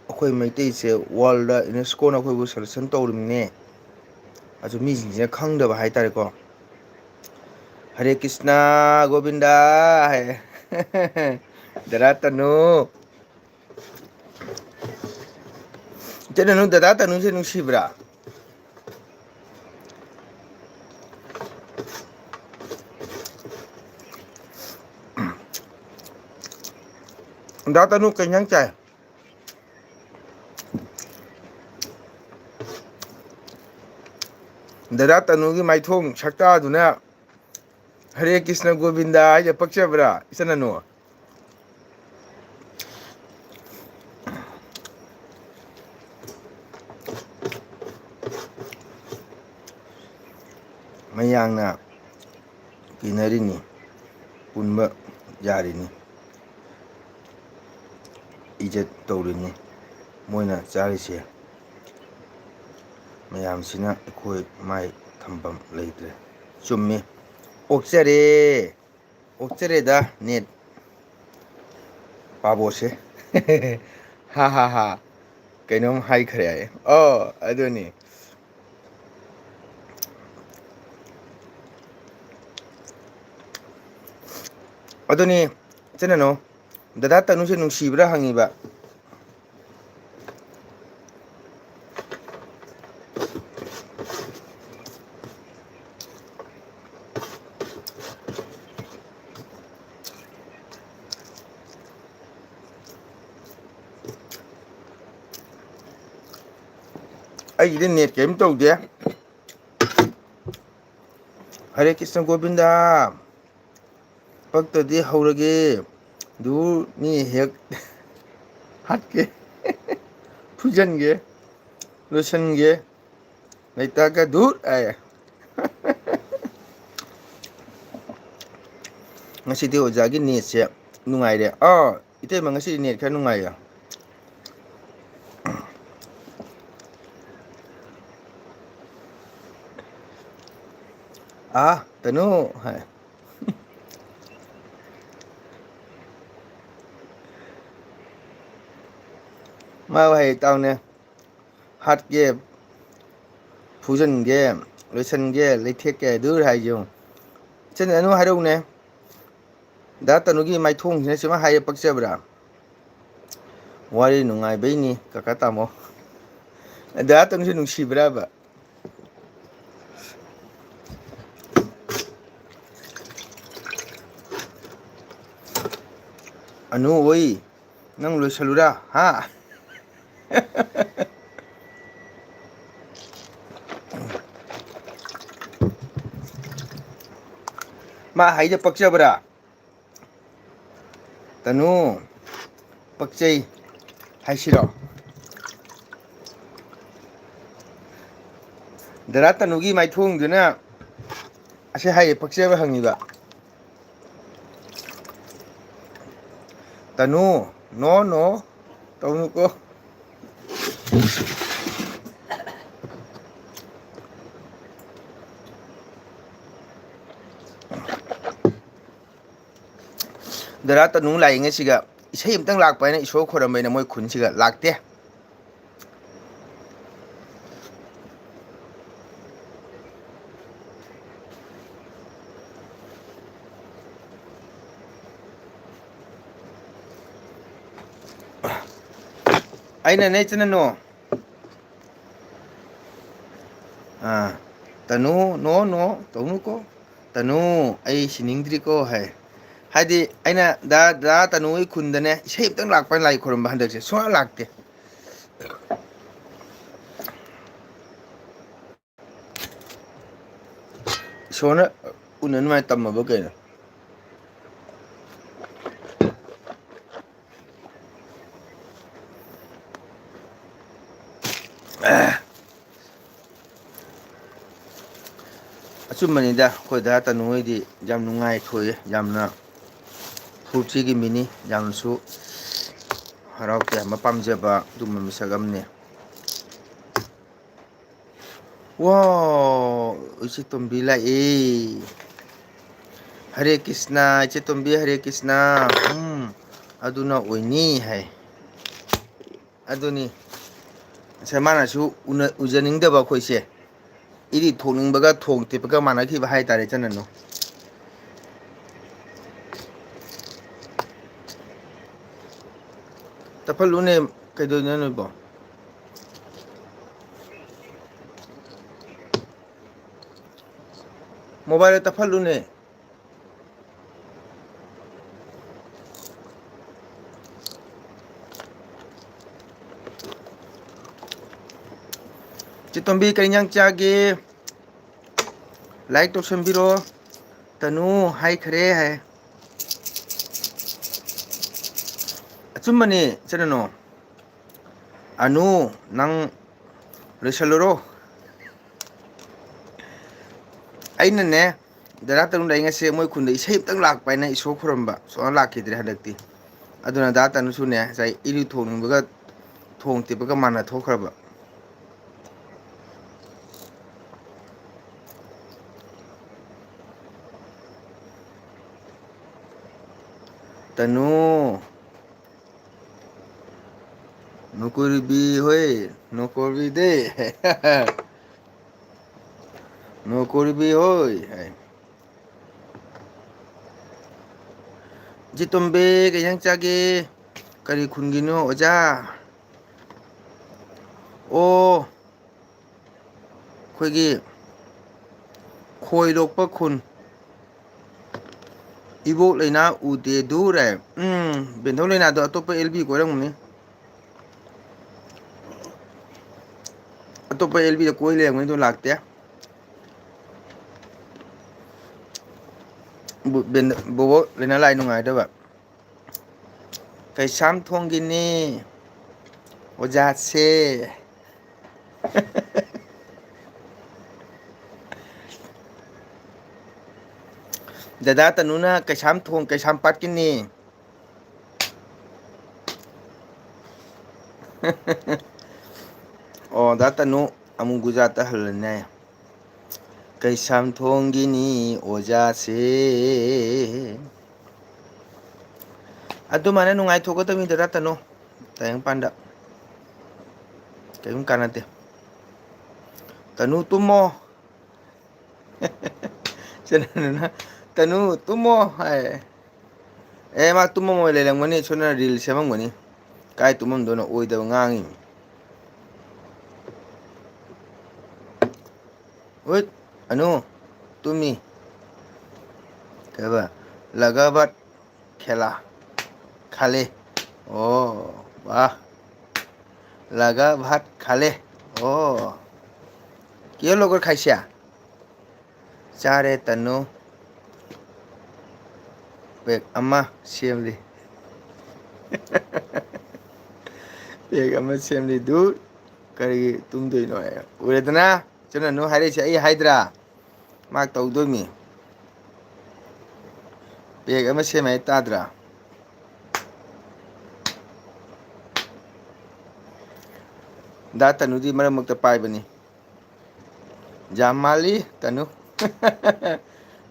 ꯑꯩꯈꯣꯏ ꯃꯩꯇꯩꯁꯦ ꯋꯥꯔꯜꯗ ꯌꯨꯅꯦꯁꯀꯣꯅ ꯑꯩꯈꯣꯏꯕꯨ ꯁꯦꯂꯦꯛꯁꯟ ꯇꯧꯔꯤꯕꯅꯦ. ꯑꯗꯨ ꯃꯤꯁꯤꯡꯁꯤꯅ ꯈꯪꯗꯕ ꯍꯥꯏꯇꯥꯔꯦꯀꯣ. ꯍꯔꯦ ꯀ꯭ꯔꯤꯁꯅ ꯒꯣꯕꯤꯟꯗ ꯍꯥꯏ. ꯗꯗꯥ ꯇꯅꯨ, ꯏꯆꯟ-ꯏꯅꯥꯎ, ꯗꯗꯥ ꯇꯅꯨꯁꯦ ꯅꯨꯡꯁꯤꯕ꯭ꯔꯥ? ꯗꯥ ꯇꯅꯨ ꯀꯩ ꯏꯟꯖꯥꯡ ꯆꯥꯏ? ꯗꯗꯥ ꯇꯅꯨꯒꯤ ꯃꯥꯏꯊꯣꯡ ꯁꯛꯇꯥꯗꯨꯅ ꯍꯔꯦ ꯀ꯭ꯔꯤꯁꯅ ꯒꯣꯕꯤꯟꯗ ꯍꯥꯏꯁꯦ ꯄꯛꯆꯕ꯭ꯔꯥ ꯏꯆꯟ-ꯏꯅꯥꯎ? ꯃꯌꯥꯡꯅ ꯀꯤꯅꯔꯤꯅꯤ, ꯄꯨꯟꯕ ꯌꯥꯔꯤꯅꯤ, ꯏꯖꯠ ꯇꯧꯔꯤꯅꯤ. ꯃꯣꯏꯅ ꯆꯥꯔꯤꯁꯦ ꯃꯌꯥꯝꯁꯤꯅ ꯑꯩꯈꯣꯏ ꯃꯥꯏ ꯊꯝꯐꯝ ꯂꯩꯇ꯭ꯔꯦ. ꯆꯨꯝꯃꯤ. ꯑꯣꯛꯆꯔꯦ, ꯑꯣꯛꯆꯔꯦꯗ ꯅꯦꯠ ꯄꯥꯕꯣꯁꯦ. ꯍꯥ ꯍꯥ ꯍꯥ. ꯀꯩꯅꯣꯝ ꯍꯥꯏꯈ꯭ꯔꯦ ꯍꯥꯏ. ꯑꯗꯨꯅꯤ. ꯑꯗꯨꯅꯤ ꯏꯆꯟ-ꯏꯅꯥꯎ, ꯗꯗꯥ ꯇꯅꯨꯁꯦ ꯅꯨꯡꯁꯤꯕ꯭ꯔꯥ ꯍꯪꯉꯤꯕ. ꯑꯩꯒꯤꯗꯤ ꯅꯦꯠ ꯀꯔꯤꯝ ꯇꯧꯗꯦ. ꯍꯔꯦ ꯀ꯭ꯔꯤꯁꯅ ꯒꯣꯕꯤꯟꯗ. ꯄꯛꯇ꯭ꯔꯗꯤ ꯍꯧꯔꯒꯦ. ꯙꯨꯔ ꯃꯤ ꯍꯦꯛ ꯍꯥꯠꯀꯦ, ꯐꯨꯖꯟꯒꯦ, ꯂꯣꯏꯁꯟꯒꯦ, ꯂꯩꯇꯥꯒ ꯙꯨꯔ ꯍꯥꯏ. ꯉꯁꯤꯗꯤ ꯑꯣꯖꯥꯒꯤ ꯅꯦꯠꯁꯦ ꯅꯨꯡꯉꯥꯏꯔꯦ. ꯏꯇꯩꯃ ꯉꯁꯤꯗꯤ ꯅꯦꯠ ꯈꯔ ꯅꯨꯡꯉꯥꯏꯌꯦ. ꯇꯅꯨ ꯍꯥꯏ. ꯃꯥ ꯍꯥꯏ ꯇꯥꯎꯅꯦ. ꯍꯥꯠꯀꯦ, ꯐꯨꯖꯟꯒꯦ, ꯂꯣꯏꯁꯟꯒꯦ, ꯂꯩꯊꯦꯛꯀꯦ, ꯙꯨꯔ ꯍꯥꯏꯁꯦ ꯌꯦꯡꯉꯨ. ꯏꯆꯟ-ꯏꯅꯥꯎ ꯍꯥꯏꯔꯛꯎꯅꯦ. ꯗꯥ ꯇꯅꯨꯒꯤ ꯃꯥꯏꯊꯣꯡꯁꯤꯅ ꯁꯨꯃꯥꯏꯅ ꯍꯥꯏꯌꯦ ꯄꯛꯆꯕ꯭ꯔꯥ? ꯋꯥꯔꯤ ꯅꯨꯡꯉꯥꯏꯕꯩꯅꯤ ꯀꯀꯥ ꯇꯥꯃꯣ. ꯗꯥ ꯇꯅꯨꯁꯦ ꯅꯨꯡꯁꯤꯕ꯭ꯔꯥꯕ? ꯑꯅꯨ ꯍꯣꯏ, ꯅꯪ ꯂꯣꯏꯁꯜꯂꯨꯔꯥ ꯍꯥ. ꯃꯥ ꯍꯥꯏꯁꯦ ꯄꯛꯆꯕ꯭ꯔꯥ? ꯇꯅꯨ, ꯄꯛꯆꯩ ꯍꯥꯏꯁꯤꯔꯣ? ꯗꯗꯥ ꯇꯅꯨꯒꯤ ꯃꯥꯏꯊꯣꯡꯗꯨꯅ ꯑꯁꯤ ꯍꯥꯏꯌꯦ ꯄꯛꯆꯕ꯭ꯔꯥ ꯍꯪꯉꯤꯕ. ꯇꯅꯨ, ꯅꯣ ꯅꯣ ꯇꯧꯅꯨꯀꯣ. ꯗꯗꯥ ꯇꯅꯨ ꯂꯥꯛꯏꯉꯩꯁꯤꯒ ꯏꯁꯩ ꯑꯃꯇꯪ ꯂꯥꯛꯄ ꯍꯥꯏꯅ ꯏꯁꯣꯔ ꯈꯣꯏꯔꯝꯕꯩꯅ ꯃꯣꯏ ꯈꯨꯟꯁꯤꯒ ꯂꯥꯛꯇꯦ. ꯑꯩꯅꯅꯦ ꯏꯆꯟ-ꯏꯅꯥꯎ, ꯇꯅꯨ, ꯅꯣ ꯅꯣ ꯇꯧꯅꯨꯀꯣ. ꯇꯅꯨ, ꯑꯩ ꯁꯤꯅꯤꯡꯗ꯭ꯔꯤꯀꯣ ꯍꯥꯏ. ꯍꯥꯏꯗꯤ ꯑꯩꯅ ꯗꯗꯥ ꯇꯅꯨ ꯍꯣꯏ ꯈꯨꯟꯗꯅꯦ ꯏꯁꯩ ꯑꯃꯇꯪ ꯂꯥꯛꯄ ꯍꯥꯏꯅ ꯂꯥꯏ ꯈꯣꯏꯔꯝꯕ ꯍꯟꯗꯛꯁꯦ ꯁꯨꯡꯂꯥꯛ ꯂꯥꯛꯇꯦ. ꯏꯁꯣꯔꯅ ꯎꯅꯅꯤꯡꯉꯥꯏ ꯇꯝꯃꯕ ꯀꯩꯅꯣ? ꯑꯆꯨꯝꯕꯅꯤꯗ ꯑꯩꯈꯣꯏ ꯗꯥ ꯇꯅꯨ ꯍꯣꯏꯗꯤ ꯌꯥꯝ ꯅꯨꯡꯉꯥꯏꯊꯣꯛꯑꯦ, ꯌꯥꯝꯅ ꯐꯨꯔꯇꯤꯒꯤ ꯃꯤꯅꯤ, ꯌꯥꯝꯅꯁꯨ ꯍꯔꯥꯎ ꯇꯌꯥꯝꯕ ꯄꯥꯝꯖꯕ ꯑꯗꯨꯒꯨꯝꯕ ꯃꯤꯁꯛ ꯑꯃꯅꯤ꯫ ꯋꯥꯎ ꯏꯆꯦꯇꯣꯝꯕꯤ ꯂꯥꯛꯑꯦ, ꯍꯔꯦ ꯀ꯭ꯔꯤꯁꯅ ꯏꯆꯦꯇꯣꯝꯕꯤ ꯍꯔꯦ ꯀ꯭ꯔꯤꯁꯅ, ꯑꯗꯨꯅ ꯑꯣꯏꯅꯤ ꯍꯥꯏ꯫ ꯑꯗꯨꯅꯤ ꯉꯁꯥꯏ ꯃꯥꯅꯁꯨ ꯎꯖꯅꯤꯡꯗꯕ ꯑꯩꯈꯣꯏꯁꯦ, ꯏꯔꯤ ꯊꯣꯛꯅꯤꯡꯕꯒ ꯊꯣꯡ ꯇꯦꯛꯄꯒ ꯃꯥꯟꯅꯈꯤꯕ ꯍꯥꯏꯇꯥꯔꯦ ꯏꯆꯟ-ꯅꯅꯥꯎ꯫ ꯇꯞꯍꯜꯂꯨꯅꯦ ꯀꯩꯗꯧꯔꯤꯅꯣ ꯅꯣꯏꯕꯣ? ꯃꯣꯕꯥꯏꯜꯗꯣ ꯇꯞꯍꯜꯂꯨꯅꯦ꯫ ꯆꯦꯇꯣꯝꯕꯤ ꯀꯩ ꯏꯟꯖꯥꯡ ꯆꯥꯒꯦ? ꯂꯥꯏꯛ ꯇꯧꯁꯟꯕꯤꯔꯣ, ꯇꯅꯨ ꯍꯥꯏꯈ꯭ꯔꯦ ꯍꯥꯏ꯫ ꯑꯆꯨꯝꯕꯅꯤ ꯏꯆꯟ-ꯅꯅꯥꯎ, ꯑꯅꯨ ꯅꯪ ꯂꯣꯏꯁꯜꯂꯨꯔꯣ꯫ ꯑꯩꯅꯅꯦ ꯗꯗꯥ ꯇꯅꯨ ꯂꯥꯛꯏꯉꯩꯁꯦ ꯃꯣꯏ ꯈꯨꯟꯗ ꯏꯁꯩ ꯑꯝꯇꯪ ꯂꯥꯛꯄ ꯍꯥꯏꯅ ꯏꯁꯣꯔ ꯈꯨꯔꯨꯝꯕ, ꯁꯨꯡꯂꯥꯛ ꯂꯥꯛꯈꯤꯗ꯭ꯔꯦ ꯍꯟꯗꯛꯇꯤ꯫ ꯑꯗꯨꯅ ꯗꯥ ꯇꯅꯨꯁꯨꯅꯦ ꯉꯁꯥꯏ ꯏꯔꯨ ꯊꯣꯛꯅꯤꯡꯕꯒ ꯊꯣꯡ ꯇꯦꯛꯄꯒ ꯃꯥꯟꯅ ꯊꯣꯛꯈ꯭ꯔꯕ꯫ ꯇꯅꯨ ꯅꯣꯛꯀꯨꯔꯤꯕꯤ ꯍꯣꯏ ꯅꯣꯛꯀꯨꯔꯕꯤꯗꯦ ꯅꯣꯛꯀꯨꯔꯕꯤ ꯍꯣꯏ ꯍꯥꯏ꯫ ꯏꯆꯦꯇꯣꯝꯕꯤ ꯀꯩ ꯏꯟꯖꯥꯡ ꯆꯥꯒꯦ? ꯀꯔꯤ ꯈꯨꯟꯒꯤꯅꯣ ꯑꯣꯖꯥ? ꯑꯣ ꯑꯩꯈꯣꯏꯒꯤ ꯈꯣꯏ ꯂꯣꯛꯄ ꯈꯨꯟ, ꯏꯕꯣꯛ ꯂꯩꯅꯥ ꯎꯗꯦꯗꯨꯔ ꯍꯥꯏ꯫ ꯕꯦꯟꯊꯣꯛ ꯂꯩꯅꯥꯗꯣ ꯑꯇꯣꯞꯄ ꯑꯦꯜ-ꯕꯤ ꯀꯣꯏꯔꯝꯒꯅꯤ꯫ ꯑꯇꯣꯞꯄ ꯑꯦꯜ-ꯕꯤꯗ ꯀꯣꯏ ꯂꯩꯔꯝꯒꯅꯤ ꯑꯗꯣ ꯂꯥꯛꯇꯦ꯫ ꯕꯣꯕꯣꯛ ꯂꯩꯅꯥ ꯂꯥꯏ ꯅꯨꯡꯉꯥꯏꯗꯕ꯫ ꯀꯩꯁꯥꯝ ꯊꯣꯡꯒꯤꯅꯤ ꯑꯣꯖꯥꯁꯦ꯫ ꯗꯗꯥ ꯇꯅꯨꯅ ꯀꯩꯁꯥꯝꯄꯥꯠꯀꯤꯅꯤ꯫ ꯑꯣ ꯗꯥ ꯇꯅꯨ ꯑꯃꯨꯛ ꯒꯨꯖꯔꯥꯠꯇ ꯍꯜꯂꯅꯤ ꯍꯥꯏ꯫ ꯀꯩꯁꯥꯝꯊꯣꯡꯒꯤꯅꯤ ꯑꯣꯖꯥꯁꯦ꯫ ꯑꯗꯨꯃꯥꯏꯅ ꯅꯨꯡꯉꯥꯏꯊꯣꯛꯀꯗꯕꯅꯤ ꯗꯗꯥ ꯇꯅꯨ, ꯇꯥꯏꯕꯪꯄꯥꯟꯗ ꯀꯔꯤꯝ ꯀꯥꯟꯅꯗꯦ꯫ ꯇꯅꯨ ꯇꯨꯝꯃꯣ ꯇꯅꯨ ꯇꯨꯝꯃꯣ ꯍꯥꯏ꯫ ꯃꯥ ꯇꯨꯝꯃꯝꯃꯣꯏ ꯂꯩꯔꯝꯒꯅꯤ ꯁꯣꯝꯗ ꯔꯤꯜ ꯁꯦꯝꯃꯝꯒꯅꯤ꯫ ꯀꯥꯏ ꯇꯨꯝꯃꯝꯗꯣꯏꯅꯣ ꯑꯣꯏꯗꯕ ꯉꯥꯡꯉꯤꯅꯤ꯫ ꯍꯨꯏꯠ ꯑꯅꯨ ꯇꯨꯝꯃꯤ꯫ ꯀꯩꯕ ꯂꯒꯕꯥ ꯈꯦꯂꯥ ꯈꯥꯂꯦ ꯑꯣ ꯋꯥꯍ ꯂꯒ ꯚꯥꯠ ꯈꯥꯂꯦ ꯑꯣ কিꯍৰ লগত খাইছা? ꯆꯥꯔꯦ ꯇꯅꯨ ꯄꯦꯛ ꯑꯃ ꯁꯦꯝꯂꯤ꯫ ꯄꯦꯛ ꯑꯃ ꯁꯦꯝꯂꯤꯗꯨ ꯀꯔꯤꯒꯤ ꯇꯨꯝꯗꯣꯏꯅꯣ ꯍꯥꯏ꯫ ꯎꯔꯦꯗꯅ ꯏꯆꯟ-ꯅꯅꯨ ꯍꯥꯏꯔꯛꯏꯁꯦ ꯑꯩ ꯍꯥꯏꯗ꯭ꯔꯥ, ꯃꯥ ꯇꯧꯗꯣꯏꯃꯤ꯫ ꯄꯦꯛ ꯑꯃ ꯁꯦꯝꯃꯦ ꯍꯥꯏ ꯇꯥꯗ꯭ꯔꯥ? ꯗꯥ ꯇꯅꯨꯗꯤ ꯃꯔꯛ ꯃꯔꯛꯇ ꯄꯥꯏꯕꯅꯤ꯫ ꯖꯥꯝ ꯃꯥꯜꯂꯤ ꯇꯅꯨ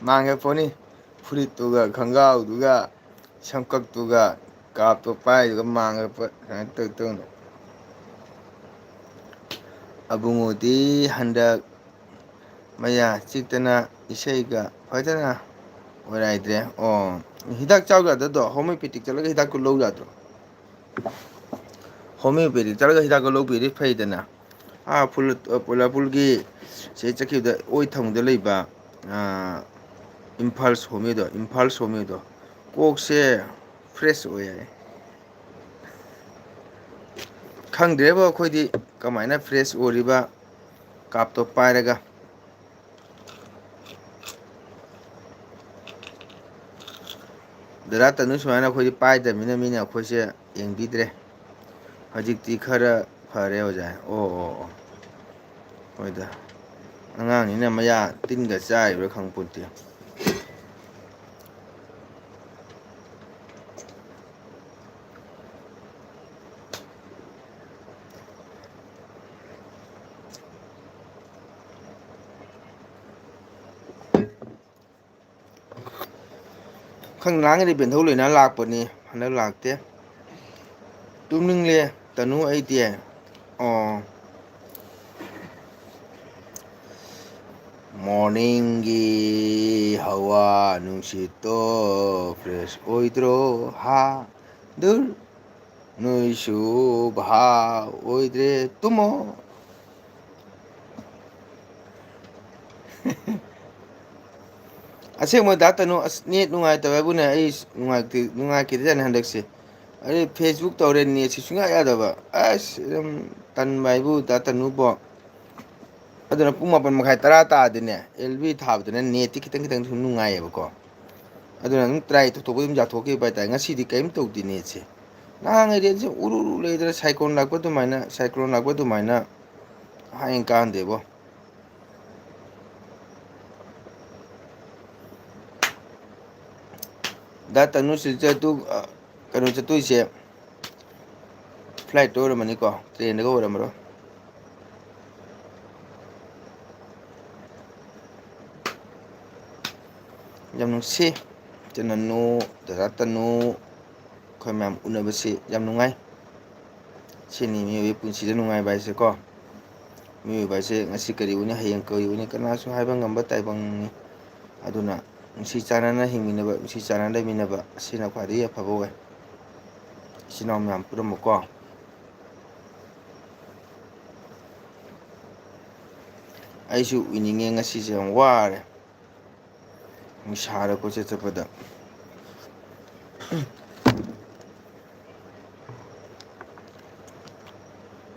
ꯃꯥꯡꯉꯄꯣꯅꯤ ꯐꯨꯔꯤꯠꯇꯨꯒ ꯈꯣꯡꯒ꯭ꯔꯥꯎꯗꯨꯒ ꯁꯝꯀꯛꯇꯨꯒ ꯀꯥꯞꯇꯣ ꯄꯥꯏꯗꯨꯒ ꯃꯥꯡꯉꯛꯄ ꯁꯨꯃꯥꯏꯅ ꯇꯧꯅ꯫ ꯑꯕꯨꯡꯉꯣꯗꯤ ꯍꯟꯗꯛ ꯃꯌꯥ ꯆꯤꯛꯇꯅ ꯏꯁꯩꯒ ꯐꯖꯅ ꯑꯣꯏꯔꯥꯏꯗ꯭ꯔꯦ꯫ ꯑꯣ ꯍꯤꯗꯥꯛ ꯆꯥꯎ ꯌꯥꯗ꯭ꯔꯗꯣ ꯍꯣꯃꯤꯌꯣꯄꯦꯊꯤꯛ ꯆꯠꯂꯒ ꯍꯤꯗꯥꯛꯇꯣ ꯂꯧ ꯌꯥꯗ꯭ꯔꯣ? ꯍꯣꯃꯤꯌꯣꯄꯦꯊꯤꯛ ꯆꯠꯂꯒ ꯍꯤꯗꯥꯛꯇꯣ ꯂꯧꯕꯤꯔꯗꯤ ꯐꯩꯗꯅ꯫ ꯄꯣꯂꯥꯄꯨꯜꯒꯤ ꯁꯤ ꯆꯠꯈꯤꯕꯗ ꯑꯣꯏ ꯊꯪꯕꯗ ꯂꯩꯕ ꯏꯝꯐꯥꯜ ꯁꯣꯃꯤꯌꯣꯗꯣ ꯀꯣꯛꯁꯦ ꯐ꯭ꯔꯦꯁ ꯑꯣꯏ ꯍꯥꯏ꯫ ꯈꯪꯗ꯭ꯔꯦꯕꯣ ꯑꯩꯈꯣꯏꯗꯤ ꯀꯃꯥꯏꯅ ꯐ꯭ꯔꯦꯁ ꯑꯣꯏꯔꯤꯕ ꯀꯥꯞꯇꯣ ꯄꯥꯏꯔꯒ꯫ ꯗꯗꯥ ꯇꯅꯨ ꯁꯨꯃꯥꯏꯅ ꯑꯩꯈꯣꯏꯗꯤ ꯄꯥꯏꯗꯕꯅꯤꯅ ꯃꯤꯅ ꯑꯩꯈꯣꯏꯁꯦ ꯌꯦꯡꯕꯤꯗ꯭ꯔꯦ꯫ ꯍꯧꯖꯤꯛꯇꯤ ꯈꯔ ꯐꯔꯦ ꯑꯣꯖꯥ꯫ ꯑꯣ ꯍꯣꯏꯗ ꯑꯉꯥꯡꯅꯤꯅ ꯃꯌꯥ ꯇꯤꯟꯒ ꯆꯥꯔꯤꯕ꯭ꯔꯥ ꯈꯪꯄꯣꯟꯇꯦ ꯈꯪ ꯅꯍꯥꯟꯒꯩꯗꯤ ꯕꯦꯟꯊꯧ ꯂꯩꯅꯥ ꯂꯥꯛꯄꯅꯤ ꯍꯟꯗꯛ ꯂꯥꯛꯇꯦ ꯇꯨꯝꯅꯤꯡꯂꯦ ꯇꯅꯨ ꯑꯩꯗꯤ ꯑꯣ ꯃꯣꯔꯅꯤꯡꯒꯤ ꯍꯋꯥ ꯅꯨꯡꯁꯤꯠꯇꯣ ꯐ꯭ꯔꯦꯁ ꯑꯣꯏꯗ꯭ꯔꯣ ꯍꯥ ꯗꯨꯔ ꯅꯣꯏꯁꯨ ꯚꯥꯞ ꯑꯣꯏꯗ꯭ꯔꯦ ꯇꯨꯝꯃꯣ ꯑꯁꯦꯡꯕ ꯗꯥ ꯇꯅꯨ ꯑꯁ ꯅꯦꯠ ꯅꯨꯡꯉꯥꯏꯇꯕ ꯍꯥꯏꯕꯨꯅꯦ ꯑꯩ ꯅꯨꯡꯉꯥꯏꯈꯤꯗ꯭ꯔꯦꯅꯦ ꯍꯟꯗꯛꯁꯦ ꯑꯩ ꯐꯦꯁꯕꯨꯛ ꯇꯧꯔꯦ ꯅꯦꯠꯁꯤ ꯁꯨꯡꯌꯥ ꯌꯥꯗꯕ ꯑꯁ ꯑꯗꯨꯝ ꯇꯟꯕ ꯍꯥꯏꯕꯨ ꯗꯥ ꯇꯅꯨꯕꯣ ꯑꯗꯨꯅ ꯄꯨꯡ 8:30 ꯇꯔꯥ ꯇꯥꯔꯗꯤꯅꯦ ꯑꯦꯜꯕꯤ ꯊꯥꯕꯗꯅꯦ ꯅꯦꯠꯇꯤ ꯈꯤꯇꯪ ꯈꯤꯇꯪ ꯁꯨꯝ ꯅꯨꯡꯉꯥꯏꯌꯦꯕꯀꯣ ꯑꯗꯨꯅ ꯑꯗꯨꯝ ꯇ꯭ꯔꯥꯏ ꯇꯧꯊꯣꯛꯄ ꯑꯗꯨꯝ ꯌꯥꯊꯣꯛꯈꯤꯕ ꯍꯥꯏꯇꯥꯔꯦ ꯉꯁꯤꯗꯤ ꯀꯔꯤꯝ ꯇꯧꯗꯦ ꯅꯦꯠꯁꯦ ꯅꯍꯥꯟꯉꯩꯗꯤ ꯎꯔꯨ ꯂꯩꯗꯅ ꯁꯥꯏꯀ꯭ꯂꯣꯟ ꯂꯥꯛꯄ ꯑꯗꯨꯃꯥꯏꯅ ꯍꯥꯏꯅ ꯀꯥꯟꯗꯦꯕꯣ ꯗꯥ ꯇꯅꯨꯁꯤ ꯀꯩꯅꯣ ꯆꯠꯇꯣꯏꯁꯦ ꯐ꯭ꯂꯥꯏꯠꯇ ꯑꯣꯏꯔꯝꯃꯅꯤꯀꯣ ꯇ꯭ꯔꯦꯟꯗꯒ ꯑꯣꯏꯔꯝꯃꯔꯣꯏ ꯌꯥꯝ ꯅꯨꯡꯁꯤ ꯇꯅꯅꯨ ꯗꯗꯥ ꯇꯅꯨ ꯑꯩꯈꯣꯏ ꯃꯌꯥꯝ ꯎꯅꯕꯁꯤ ꯌꯥꯝ ꯅꯨꯡꯉꯥꯏ ꯁꯤꯅꯤ ꯃꯤꯑꯣꯏꯕꯒꯤ ꯄꯨꯟꯁꯤꯗ ꯅꯨꯡꯉꯥꯏꯕ ꯍꯥꯏꯁꯦꯀꯣ ꯃꯤꯑꯣꯏꯕ ꯍꯥꯏꯁꯦ ꯉꯁꯤ ꯀꯔꯤ ꯎꯅꯤ ꯍꯌꯦꯡ ꯀꯔꯤ ꯎꯅꯤ ꯀꯅꯥꯁꯨ ꯍꯥꯏꯕ ꯉꯝꯕ ꯇꯥꯏꯕꯪꯅꯤ ꯑꯗꯨꯅ ꯅꯨꯡꯁꯤ ꯆꯥꯟꯅꯅ ꯍꯤꯡꯃꯤꯟꯅꯕ ꯅꯨꯡꯁꯤ ꯆꯥꯟꯅꯅ ꯂꯩꯃꯤꯟꯅꯕ ꯑꯁꯤꯅ ꯈ꯭ꯋꯥꯏꯗꯒꯤ ꯑꯐꯕ ꯑꯣꯏ ꯏꯆꯤꯜ ꯏꯅꯥꯎ ꯃꯌꯥꯝ ꯄꯨꯝꯅꯃꯛꯀꯣ ꯑꯩꯁꯨ ꯎꯏꯅꯤꯡꯉꯦ ꯉꯁꯤꯁꯦ ꯌꯥꯝ ꯋꯥꯔꯦ ꯅꯨꯡꯁꯥꯗ ꯀꯣꯏꯆꯠ ꯆꯠꯄꯗ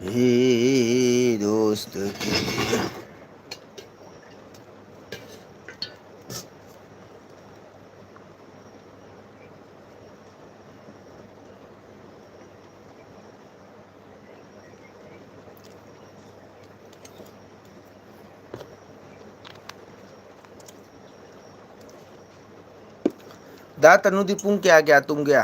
ꯍꯦ ꯗꯣꯁꯇ ꯗꯥ ꯇꯅꯨꯗꯤ ꯄꯨꯡ ꯀꯌꯥ ꯇꯨꯝꯒꯦ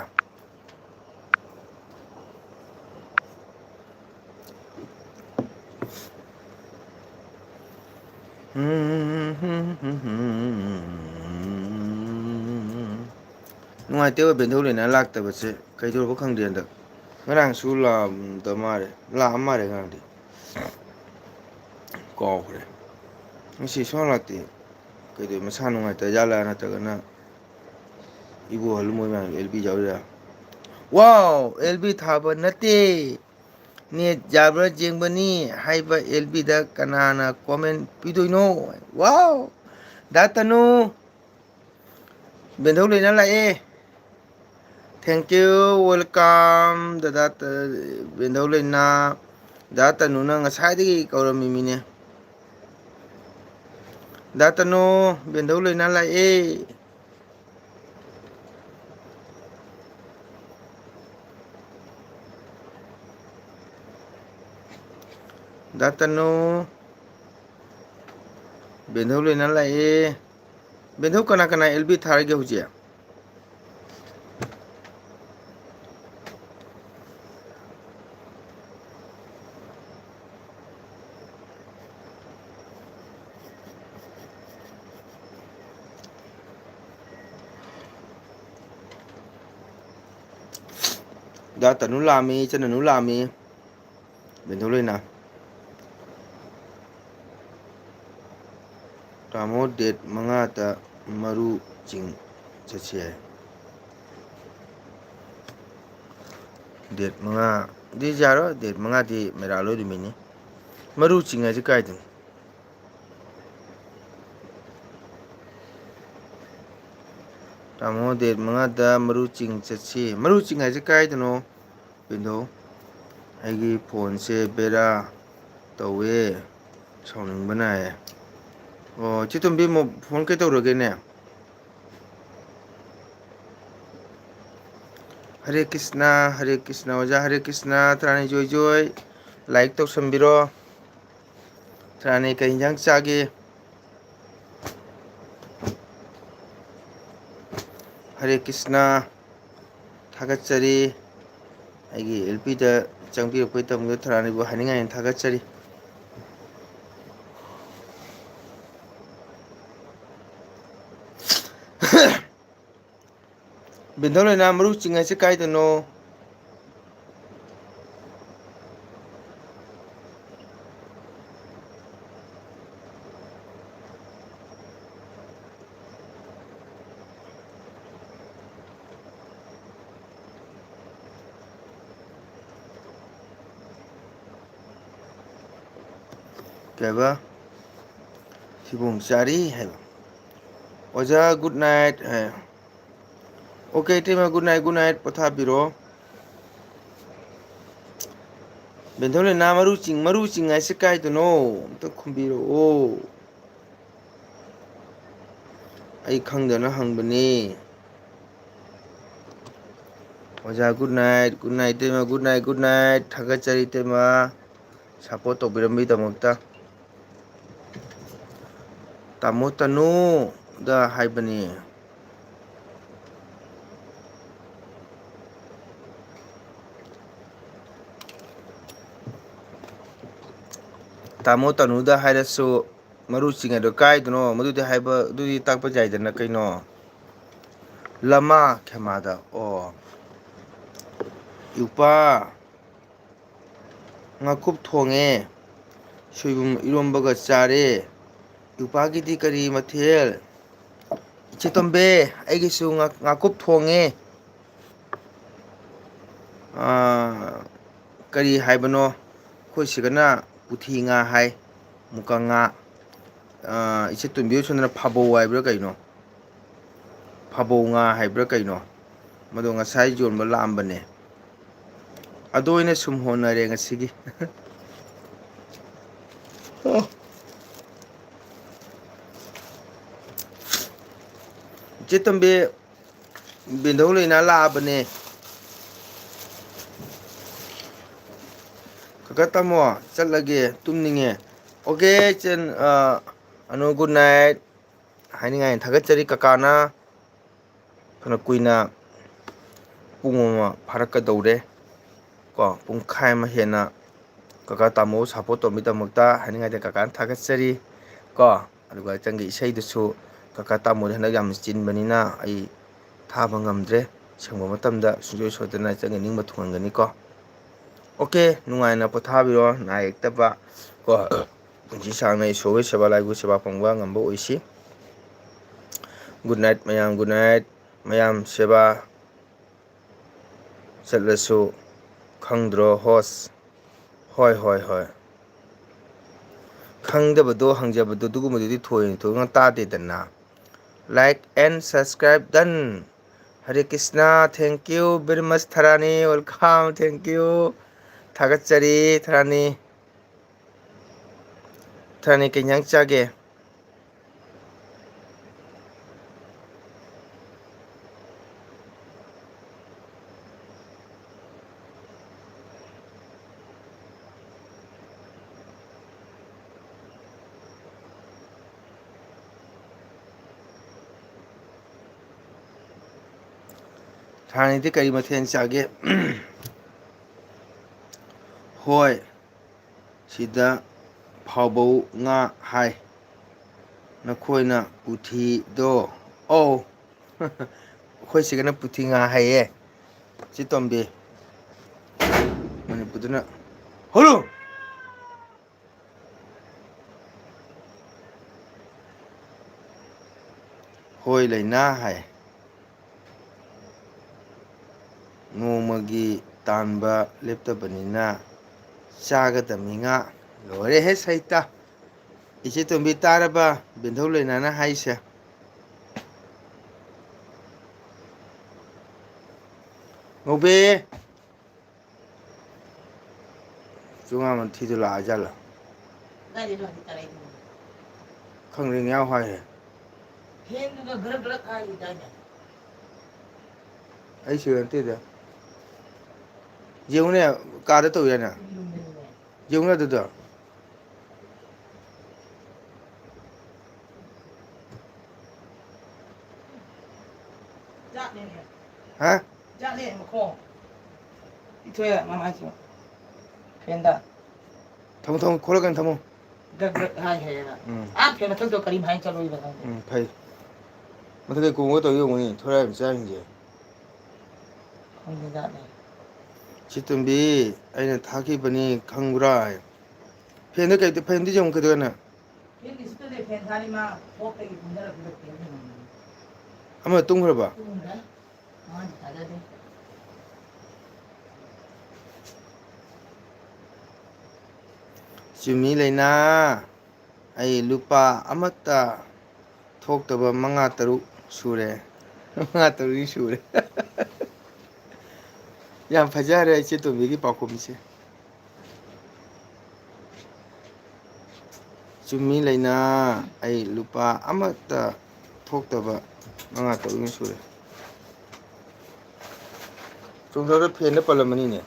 ꯅꯨꯡꯉꯥꯏꯇꯦꯕ ꯕꯦꯟꯗꯧ ꯂꯩꯅꯥ ꯂꯥꯛꯇꯕꯁꯦ ꯀꯩꯗꯧꯔꯕ ꯈꯪꯗꯦ ꯍꯟꯗꯛ ꯉꯔꯥꯡꯁꯨ ꯂꯥꯛꯑꯝꯗ ꯃꯥꯜꯂꯦ ꯂꯥꯛꯑ ꯃꯥꯜꯂꯦ ꯉꯔꯥꯡꯗꯤ ꯀꯥꯎꯈ꯭ꯔꯦ ꯉꯁꯤ ꯁꯨꯡꯂꯥꯛ ꯂꯥꯛꯇꯦ ꯀꯩꯗꯧ ꯃꯁꯥ ꯅꯨꯡꯉꯥꯏꯇ ꯖꯥꯠꯂꯥ ꯅꯠꯇ꯭ꯔꯒꯅ ꯏꯕꯣꯍꯜ ꯃꯣꯏ ꯃꯌꯥꯝ ꯑꯦꯜꯕꯤ ꯌꯥꯎꯔꯤꯔꯥ ꯋꯥꯎ ꯑꯦꯜꯕꯤ ꯊꯥꯕ ꯅꯠꯇꯦ ꯅꯦꯠ ꯌꯥꯕ꯭ꯔꯥ ꯌꯦꯡꯕꯅꯤ ꯍꯥꯏꯕ ꯑꯦꯜꯕꯤꯗ ꯀꯅꯥꯅ ꯀꯣꯃꯦꯟ ꯄꯤꯗꯣꯏꯅꯣ ꯋꯥꯎ ꯗꯥ ꯇꯅꯨ ꯕꯦꯟꯙꯧ ꯂꯩꯅꯥ ꯂꯥꯛꯑꯦ ꯊꯦꯡꯀ꯭ꯌꯨ ꯋꯦꯜꯀꯝ ꯗꯗꯥ ꯕꯦꯟꯙꯧ ꯂꯩꯅꯥ ꯗꯥ ꯇꯅꯨꯅ ꯉꯁꯥꯏꯗꯒꯤ ꯀꯧꯔꯝꯃꯤꯃꯤꯅꯦ ꯗꯥ ꯇꯅꯨ ꯕꯦꯟꯙꯧ ꯂꯩꯅꯥ ꯂꯥꯛꯑꯦ ꯗꯥ ꯇꯅꯨ ꯕꯦꯟꯙꯧ ꯂꯩꯅꯥ ꯂꯥꯛꯑꯦ ꯕꯦꯟꯙꯧ ꯀꯅꯥ ꯀꯅꯥ ꯑꯦꯜꯕꯤ ꯊꯥꯔꯤꯒꯦ ꯍꯧꯖꯤꯛ ꯗꯥ ꯇꯅꯨ ꯂꯥꯛꯑꯝꯃꯤ ꯏꯆꯟ ꯂꯥꯛꯑꯝꯃꯤ ꯕꯦꯟꯙꯧ ꯂꯩꯅꯥ ꯇꯥꯃꯣ ꯗꯦꯠ 5ꯗ ꯃꯔꯨ ꯆꯤꯡ ꯆꯠꯁꯦ ꯍꯥꯏ ꯗꯦꯠ 5ꯗꯤ ꯌꯥꯔꯣꯏ ꯗꯦꯠ 5ꯗꯤ ꯃꯦꯔꯥ ꯂꯣꯏ ꯅꯨꯃꯤꯠꯅꯤ ꯃꯔꯨ ꯆꯤꯡ ꯍꯥꯏꯁꯦ ꯀꯥꯏꯗꯅꯣ ꯇꯥꯃꯣ ꯗꯦꯠ 5ꯗ ꯃꯔꯨ ꯆꯤꯡ ꯆꯠꯁꯤ ꯃꯔꯨ ꯆꯤꯡ ꯍꯥꯏꯁꯦ ꯀꯥꯏꯗꯅꯣ ꯕꯦꯟꯙꯧ ꯑꯩꯒꯤ ꯐꯣꯟꯁꯦ ꯕꯦꯔꯥ ꯇꯧꯋꯦ ꯁꯥꯎꯅꯤꯡꯕ ꯅꯥꯏꯌꯦ ꯑꯣ ꯆꯦꯇꯣꯝꯕꯤ ꯐꯣꯟ ꯀꯩꯗꯧꯔꯒꯦꯅꯦ ꯍꯔꯦ ꯀ꯭ꯔꯤꯁꯅ ꯑꯣꯖꯥ ꯍꯔꯦ ꯀ꯭ꯔꯤꯁꯅ ꯇꯔꯥꯅꯤ ꯖꯣꯏ ꯂꯥꯏꯛ ꯇꯧꯁꯟꯕꯤꯔꯣ ꯇꯔꯥꯅꯤ ꯀꯩ ꯌꯦꯟꯖꯥꯡ ꯆꯥꯒꯦ Hare Krishna Thagatsari Aigi LP da Changpi Paitam Tharani bu Haninga in Thagatsari Bindole na maru chinga se kai no Kaba Sibung Sari hai Oja good night hai Okay tema good night patha biro Bindole na maru chinga se kai no to khumbiro o ai khangdana hangbani Oja good night tema good night Thagatsari tema support tobirambi damakta Tamo tanu da haibani Tamo tanu da hairasu maru chinga do kai no madu de haiba du di takpa jai dana kai no Lama khemada o Yupa Ngakup thonge Soibum irombaga chare Yupa gi di kari mathel Chitombe aigi su ngakup thonge Kari haibano khoi sigana puthi nga hai muka nga Chitombe chundana phabo haibra kaino Phabo nga haibra kaino Mado ngasai jonba lambane Ado ina sumhona re ngasigi Chitombe bindole na labane Kakatamo chalage tumninge Okay chen ano good night Haninga in Thagatsari kakana Kana kuina Pungoma Paraka daure Ko pungkai ma hena Kakatamo support tomita mukta Haninga de kakan Thagatsari Ko aduga changi isai dusu Kakatamo de hanag yam chinbanina ai thaba ngamdre sangba matamda sunjoi sodana changi ningba thungangani ko Okay nungai na pothabiro na ektaba ko punji sangna isoge seba laigu seba pangwa ngamba oisi good night mayam seba chatlasu khangdro host hoi khangdabado hangjabado dugumadi thoi nga tade dana like and subscribe done Hare Krishna thank you very much Tharani welcome thank you Thagatsari Tharani kenyang chage Tharani di kari mathen chage Hoi Sida Phabo nga hai Nakhoina puthi do Oh Khoi sigana puthi nga hai ye Chitombe Manipuduna Holo Hoi laina hai Nomagi tanba leptabanina Chagadami nga Lore he saita Ichitombe taraba Bindole nana haise Ngobe Chunga man thidula ajala Khangring yao hai Ai sirante da Jeune kada to yana Jeune da ꯍꯥ ꯖꯥꯠꯅꯦ ꯃꯈꯣꯡ ꯏꯊꯣꯏ ꯃꯃꯥꯏꯁꯨ ꯐꯦꯟꯗ ꯊꯝꯃꯣ ꯊꯝꯃꯣ ꯈꯣꯠꯂꯛꯀꯅꯤ ꯊꯝꯃꯣ ꯗꯛ ꯗꯛ ꯍꯥꯏ ꯍꯥꯏꯌꯦꯅ ꯐꯦꯟ ꯃꯊꯛꯇꯣ ꯀꯔꯤꯝ ꯍꯥꯏꯅ ꯆꯠꯂꯣꯏꯕ ꯈꯪꯗꯦ ꯐꯩ ꯃꯊꯛꯇ ꯀꯣꯡꯒ ꯇꯧ ꯌꯣꯡꯒꯅꯤ ꯊꯣꯔꯛꯏꯕ ꯆꯥꯁꯤꯡꯁꯦ ꯈꯪꯗꯦ ꯖꯥꯠꯅꯦ ꯆꯦꯇꯣꯝꯕꯤ ꯑꯩꯅ ꯊꯥꯈꯤꯕꯅꯤ ꯈꯪꯕ꯭ꯔꯥ ꯐꯦꯟꯗ ꯀꯩ ꯐꯦꯟꯗꯤ ꯌꯦꯡꯉꯨ ꯀꯩꯗꯧꯅ ꯑꯃ ꯇꯨꯝꯈ꯭ꯔꯕ ꯆꯨꯝꯃꯤ ꯂꯩꯅꯥ ꯑꯩ ꯂꯨꯄꯥ ꯑꯃꯠꯇ ꯊꯣꯛꯇꯕ 5-6 ꯁꯨꯔꯦ 5-6ꯗꯤ ꯁꯨꯔꯦ ꯌꯥꯝ ꯐꯖꯔꯦ ꯏꯆꯦꯇꯣꯝꯕꯤꯒꯤ ꯄꯥꯎꯈꯨꯝꯁꯦ ꯆꯨꯝꯃꯤ ꯂꯩꯅꯥ ꯑꯩ ꯂꯨꯄꯥ ꯑꯃꯠꯇ ꯊꯣꯛꯇꯕ 5-6 ꯁꯨꯔꯦ ꯆꯣꯡꯊꯥꯎꯗ ꯐꯦꯟꯗ ꯄꯜꯂꯝꯃꯅꯤꯅꯦ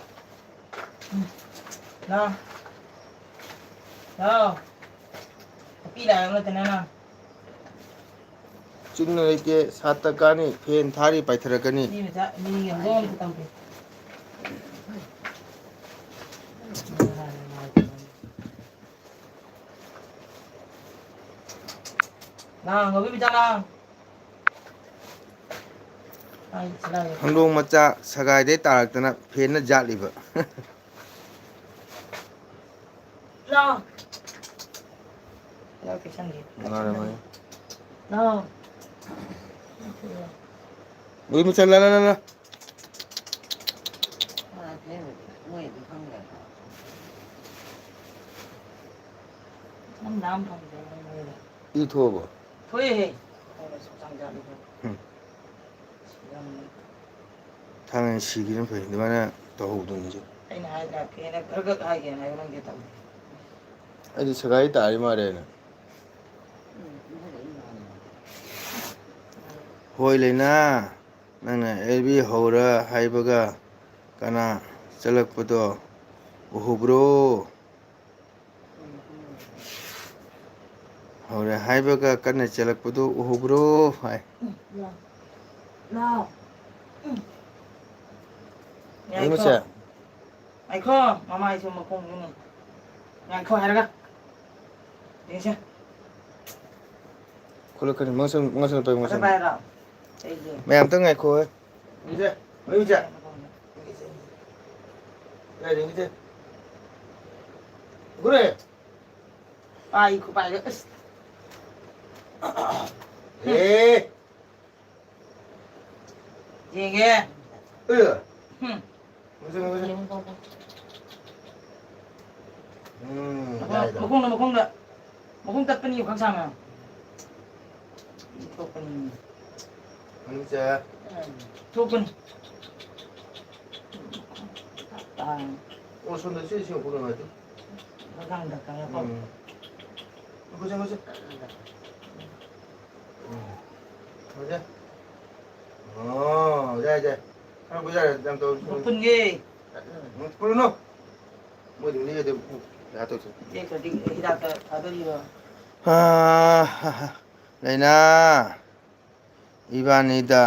ꯆꯤꯡꯅ ꯂꯩꯇꯦ ꯁꯥꯠꯇ ꯀꯥꯅꯤ ꯐꯦꯟ ꯊꯥꯔꯤ ꯄꯥꯏꯊꯔꯛꯀꯅꯤ ꯍꯪꯗꯣꯡ ꯃꯆꯥ ꯁꯒꯥꯏꯗꯩ ꯇꯥꯔꯛꯇꯅ ꯐꯦꯟꯅ ꯌꯥꯠꯂꯤꯕ ꯏ ꯊꯣꯛꯑꯕꯣ ꯊꯣꯛꯑꯦꯍꯦ ꯊꯥꯡꯅ ꯁꯤꯈꯤꯕꯅ ꯐꯩ ꯑꯗꯨꯃꯥꯏꯅ ꯇꯧꯍꯧꯗꯣꯏꯅꯤꯁꯦ ꯑꯩꯅ ꯍꯥꯏꯗ꯭ꯔꯥ ꯐꯦꯟꯅ ꯈꯔ ꯈꯛ ꯍꯥꯏꯒꯦꯅ ꯍꯥꯏꯕ ꯅꯪꯗꯤ ꯇꯧꯗꯦ ꯑꯩꯗꯤ ꯁꯒꯥꯏ ꯇꯥꯔꯤ ꯃꯥꯜꯂꯦꯅ ꯍꯣꯏ ꯂꯩꯅꯥ ꯅꯪꯅ ꯑꯦꯜꯕꯤ ꯍꯧꯔ ꯍꯥꯏꯕꯒ ꯀꯅꯥ ꯆꯠꯂꯛꯄꯗꯣ ꯎꯍꯧꯕ꯭ꯔꯣ ꯍꯧꯔꯦ ꯍꯥꯏꯕꯒ ꯀꯟꯅ ꯆꯦꯜꯂꯛꯄꯗꯨ ꯎꯍꯧꯕ꯭ꯔꯣ ꯍꯥꯏ ꯉꯥꯏꯈꯣ ꯃꯃꯥꯏꯁꯨ ꯃꯈꯣꯡꯁꯨꯅꯤ ꯉꯥꯏꯈꯣ ꯍꯥꯏꯔꯒ ꯌꯦꯡꯁꯦ ꯈꯨꯠꯂꯛꯀꯅꯤ ꯑꯩꯁꯦ ꯃꯌꯥꯝ ꯑꯝꯇ ꯉꯥꯏꯈꯣꯍꯦ ꯄꯥꯏ ꯈꯨꯄꯥꯏꯗꯣ ꯑꯁ ꯌꯦꯡꯒꯦ ꯃꯈꯣꯡꯗ ꯃꯈꯣꯡ ꯇꯠꯄꯅꯤ ꯈꯪ ꯁꯥꯡꯅ ꯊꯣꯛꯄꯅꯤ ꯊꯣꯛꯄꯅꯤ ꯄꯨꯟꯒꯦ ꯍꯤꯗꯥꯛꯇ ꯊꯥꯗꯔꯤꯕ ꯂꯩꯅꯥ ꯏꯕꯥꯅꯤꯗ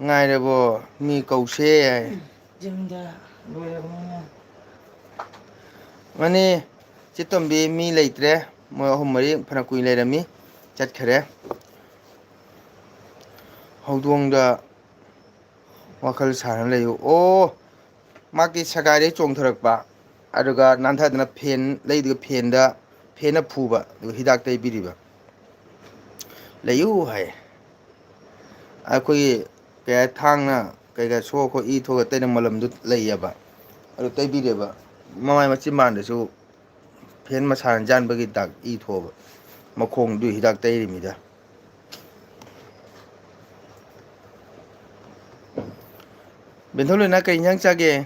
ꯉꯥꯏꯔꯕꯣ ꯃꯤ ꯀꯧꯁꯦ ꯌꯨꯝꯗ ꯂꯣꯏꯔꯕꯅꯤꯅ ꯃꯅꯤ ꯆꯦꯇꯣꯝꯕꯤ ꯃꯤ ꯂꯩꯇ꯭ꯔꯦ ꯃꯣꯏ 3-4 ꯐꯅ ꯀꯨꯏꯅ ꯂꯩꯔꯝꯃꯤ ꯆꯠꯈꯔꯦ ꯍꯧꯗꯣꯡꯗ ꯋꯥꯈꯜ ꯁꯥꯟꯅ ꯂꯩꯌꯨ ꯑꯣ ꯃꯥꯒꯤ ꯁꯒꯥꯏꯗꯩ ꯆꯣꯡꯊꯔꯛꯄ ꯑꯗꯨꯒ ꯅꯥꯟꯊꯗꯅ ꯐꯦꯟ ꯂꯩꯗꯨꯒ ꯐꯦꯟꯅ ꯐꯨꯕ ꯑꯗꯨꯒ ꯍꯤꯗꯥꯛ ꯇꯩꯕꯤꯔꯤꯕ ꯂꯩꯌꯨ ꯍꯥꯏ ꯑꯩꯈꯣꯏꯒꯤ ꯀꯩ ꯍꯥꯏ ꯊꯥꯡꯅ ꯀꯩꯀꯥ ꯁꯣꯛ ꯈꯣ ꯏ ꯊꯣꯛꯑ ꯇꯩꯅ ꯃꯂꯝꯗꯨ ꯂꯩꯌꯦꯕ ꯑꯗꯨ ꯇꯩꯕꯤꯔꯦꯕ ꯃꯃꯥꯏ ꯃꯆꯤꯟꯕꯥꯟꯗꯁꯨ ꯐꯦꯟ ꯃꯁꯥꯅ ꯌꯥꯟꯕꯒꯤ ꯗꯥꯛ ꯏ ꯊꯣꯛꯑꯕ ꯃꯈꯣꯡꯗꯨ ꯍꯤꯗꯥꯛ ꯇꯩꯔꯤꯃꯤꯗ ꯕꯦꯟꯊꯣꯂꯣꯏꯅꯥ ꯀꯩ ꯏꯟꯁꯥꯡ ꯆꯥꯒꯦ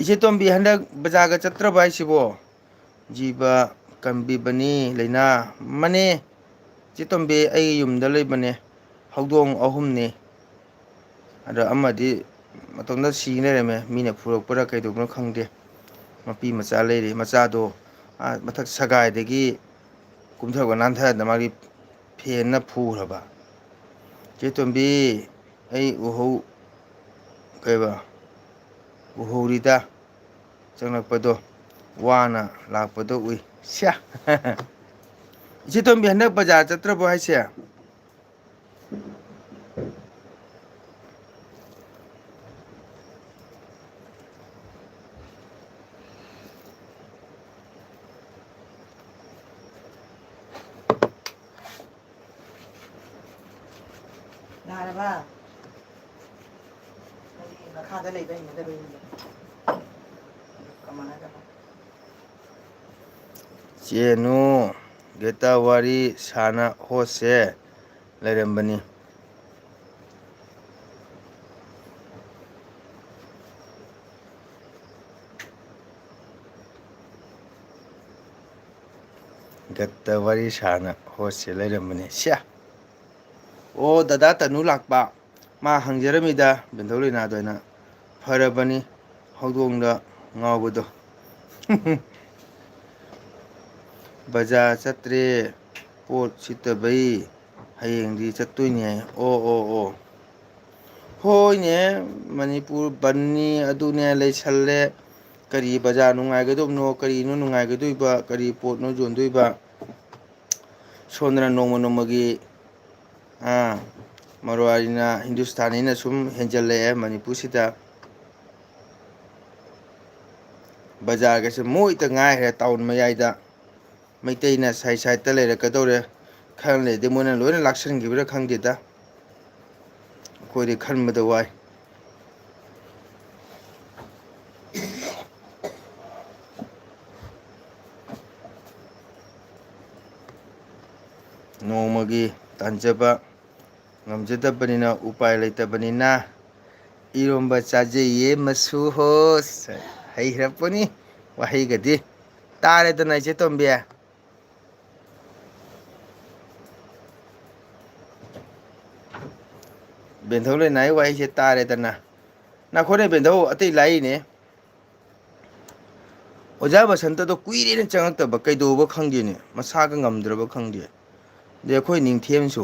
ꯏꯆꯦꯇꯣꯝꯕꯤ ꯍꯟꯗꯛ ꯕꯖꯥꯔꯒ ꯆꯠꯇ꯭ꯔꯕ ꯍꯥꯏꯁꯤꯕꯣ ꯖꯤꯕ ꯀꯝꯕꯤꯕꯅꯤ ꯂꯩꯅꯥ ꯃꯅꯦ ꯆꯦꯇꯣꯝꯕꯤ ꯑꯩ ꯌꯨꯝꯗ ꯂꯩꯕꯅꯦ ꯍꯧꯗꯣꯡ 3ꯅꯦ ꯑꯗ ꯑꯃꯗꯤ ꯃꯇꯣꯝꯇ ꯁꯤ ꯂꯩꯔꯝꯃꯦ ꯃꯤꯅ ꯐꯨꯔꯛꯄ꯭ꯔꯥ ꯀꯩꯗꯧꯕꯅꯣ ꯈꯪꯗꯦ ꯃꯄꯤ ꯃꯆꯥ ꯂꯩꯔꯤ ꯃꯆꯥꯗꯣ ꯃꯊꯛ ꯁꯒꯥꯏꯗꯒꯤ ꯀꯨꯝꯊꯕ ꯅꯥꯟꯊꯗꯅ ꯃꯥꯒꯤ ꯐꯦꯟꯅ ꯐꯨꯈ꯭ꯔꯕ ꯆꯦ ꯇꯣꯝꯕꯤ ꯑꯩ ꯎꯍꯧꯔꯤꯗ ꯆꯪꯂꯛꯄꯗꯣ ꯋꯥꯅ ꯂꯥꯛꯄꯗꯣ ꯎꯏ ꯁ꯭ꯌꯥ ꯏꯆꯦ ꯇꯣꯝꯕꯤ ꯍꯟꯗꯛ ꯕꯖꯥꯔ ꯆꯠꯇ꯭ꯔꯕꯣ ꯍꯥꯏꯁꯦ 나라봐. 여기 카드 레이더 있는데 보이는데. 그만하자. ꯆꯦꯅꯨ ꯒꯦꯇ ꯋꯥꯔꯤ ꯁꯥꯅ ꯍꯣꯁꯦ ꯂꯩꯔꯝꯕꯅꯤ ꯒꯠꯇ ꯋꯥꯔꯤ ꯁꯥꯅ ꯍꯣꯁꯦ ꯂꯩꯔꯝꯕꯅꯤ ꯁ꯭ꯌꯥ ꯑꯣ ꯗꯗꯥ ꯇꯅꯨ ꯂꯥꯛꯄ ꯃꯥ ꯍꯪꯖꯔꯝꯃꯤꯗ ꯕꯦꯟꯊꯧ ꯂꯩꯅꯥꯗꯣ ꯑꯩꯅ ꯐꯔꯕꯅꯤ ꯍꯧꯗꯣꯡꯗ ꯉꯥꯎꯕꯗꯣ ꯕꯖꯥꯔ ꯆꯠꯇ꯭ꯔꯦ ꯄꯣꯠ ꯁꯤꯠꯇꯕꯩ ꯍꯌꯦꯡꯗꯤ ꯆꯠꯇꯣꯏꯅꯦ ꯑꯣ ꯍꯣꯏꯅꯦ ꯃꯅꯤꯄꯨꯔ ꯕꯟꯅꯤ ꯑꯗꯨꯅꯦ ꯂꯩꯁꯜꯂꯦ ꯀꯔꯤ ꯕꯖꯥꯔ ꯅꯨꯡꯉꯥꯏꯒꯗꯧꯕꯅꯣ ꯀꯔꯤꯅꯣ ꯅꯨꯡꯉꯥꯏꯒꯗꯣꯏꯕ ꯀꯔꯤ ꯄꯣꯠꯅꯣ ꯌꯣꯟꯗꯣꯏꯕ ꯁꯣꯝꯗꯅ ꯅꯣꯡꯃ ꯅꯣꯡꯃꯒꯤ ꯃꯔꯋꯥꯔꯤꯅ ꯍꯤꯟꯗꯨꯁꯇꯥꯅꯤꯅ ꯁꯨꯝ ꯍꯦꯟꯖꯜꯂꯛꯑꯦ ꯃꯅꯤꯄꯨꯔꯁꯤꯗ ꯕꯖꯥꯔꯒꯁꯦ ꯃꯣꯏꯇ ꯉꯥꯏꯈ꯭ꯔꯦ ꯇꯥꯎꯟ ꯃꯌꯥꯏꯗ ꯃꯩꯇꯩꯅ ꯁꯥꯏꯠ ꯁꯥꯏꯠꯇ ꯂꯩꯔꯛꯀꯗꯧꯔꯦ ꯈꯔ ꯂꯩꯔꯗꯤ ꯃꯣꯏꯅ ꯂꯣꯏꯅ ꯂꯥꯛꯁꯟꯈꯤꯕ꯭ꯔꯥ ꯈꯪꯗꯦꯗ ꯑꯩꯈꯣꯏꯗꯤ ꯈꯟꯕꯗ ꯋꯥꯏ ꯅꯣꯡꯃꯒꯤ ꯇꯥꯟꯖꯕ ꯉꯝꯖꯗꯕꯅꯤꯅ ꯎꯄꯥꯏ ꯂꯩꯇꯕꯅꯤꯅ ꯏꯔꯣꯝꯕ ꯆꯥꯖꯩꯌꯦ ꯃꯁꯨ ꯍꯣꯁ ꯍꯩꯈ꯭ꯔꯄꯣꯠꯅꯤ ꯋꯥꯍꯩꯒꯗꯤ ꯇꯥꯔꯦꯗꯅ ꯏꯆꯦ ꯇꯣꯝꯕꯤ ꯕꯦꯟꯊꯧ ꯂꯩꯅꯥꯏ ꯋꯥꯍꯩꯁꯦ ꯇꯥꯔꯦꯗꯅ ꯅꯈꯣꯏꯅ ꯕꯦꯟꯊꯧ ꯑꯇꯩ ꯂꯥꯛꯏꯅꯦ ꯑꯣꯖꯥ ꯕꯁꯟꯇꯗꯣ ꯀꯨꯏꯔꯦꯅ ꯆꯪꯉꯛꯇꯕ ꯀꯩꯗꯧꯕ ꯈꯪꯗꯦꯅꯦ ꯃꯁꯥꯒ ꯉꯝꯗ꯭ꯔꯕ ꯈꯪꯗꯦ ꯑꯗꯩ ꯑꯩꯈꯣꯏ ꯅꯤꯡꯊꯦꯝꯁꯨ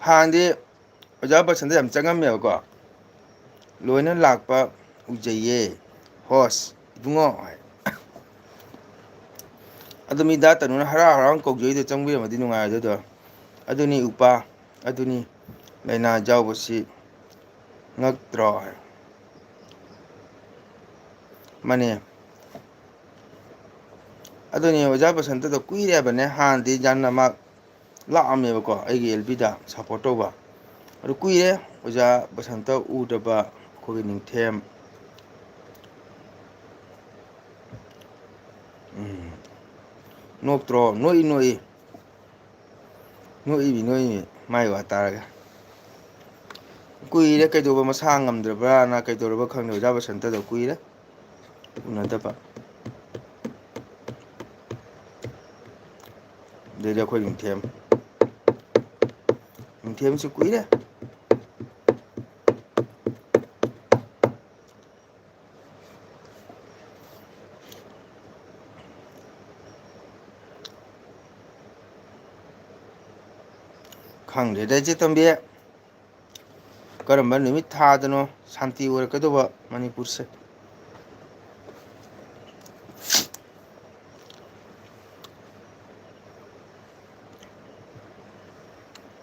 ꯍꯥꯟꯅꯗꯤ ꯑꯣꯖꯥ ꯕꯁꯟꯇ ꯌꯥꯝ ꯆꯪꯉꯝꯃꯦꯕꯀꯣ ꯂꯣꯏꯅ ꯂꯥꯛꯄ ꯎꯖꯩꯌꯦ ꯍꯣꯁ ꯏꯕꯨꯡꯉꯣ ꯑꯗꯨ ꯃꯤ ꯗꯥ ꯇꯅꯨꯅ ꯍꯔꯥꯎ ꯍꯔꯥꯎ ꯀꯧꯖꯩꯗꯣ ꯆꯪꯕꯤꯔꯝꯃꯗꯤ ꯅꯨꯡꯉꯥꯏꯔꯣꯏꯗꯣꯏꯗꯣ ꯑꯗꯨꯅꯤ ꯎꯄꯥ ꯑꯗꯨꯅꯤ ꯂꯥꯏꯅꯥ ꯌꯥꯎꯕꯁꯤ ꯉꯛꯇ꯭ꯔꯣ ꯃꯅꯦ ꯑꯗꯨꯅꯦ ꯑꯣꯖꯥ ꯕꯁꯟꯇꯗꯣ ꯀꯨꯏꯔꯦ ꯍꯥꯏꯕꯅꯦ ꯍꯥꯟꯅꯗꯤ ꯌꯥꯝꯅ ꯃꯥ ꯂꯥꯛꯑꯝꯃꯦꯕꯀꯣ ꯑꯩꯒꯤ ꯑꯦꯜ ꯕꯤꯗ ꯁꯞꯄꯣꯔꯠ ꯇꯧꯕ ꯑꯗꯨ ꯀꯨꯏꯔꯦ ꯑꯣꯖꯥ ꯕꯁꯟꯇ ꯎꯗꯕ ꯑꯩꯈꯣꯏꯒꯤ ꯅꯤꯡꯊꯦꯝ ꯅꯣꯛꯇ꯭ꯔꯣ ꯅꯣꯛꯏ ꯅꯣꯛꯏꯃꯤ ꯃꯥꯏ ꯋꯥ ꯇꯥꯔꯒ ꯀꯨꯏꯔꯦ ꯀꯩꯗꯧꯕ ꯃꯁꯥ ꯉꯝꯗ꯭ꯔꯕ꯭ꯔꯥꯅ ꯀꯩꯗꯧꯔꯕ ꯈꯪꯗꯦ ꯑꯣꯖꯥ ꯕꯁꯟꯇꯗꯣ ꯀꯨꯏꯔꯦ ꯎꯅꯗꯕ ꯑꯗꯩꯗꯤ ꯑꯩꯈꯣꯏ ꯅꯤꯡꯊꯦꯝꯁꯨ ꯀꯨꯏꯔꯦ ꯈꯪꯗ꯭ꯔꯦꯗ ꯏꯆꯦ ꯇꯣꯝꯕꯤ ꯀꯔꯝꯕ ꯅꯨꯃꯤꯠ ꯊꯥꯗꯅꯣ ꯁꯥꯟꯇꯤ ꯑꯣꯏꯔꯛꯀꯗꯧꯕ ꯃꯅꯤꯄꯨꯔꯁꯦ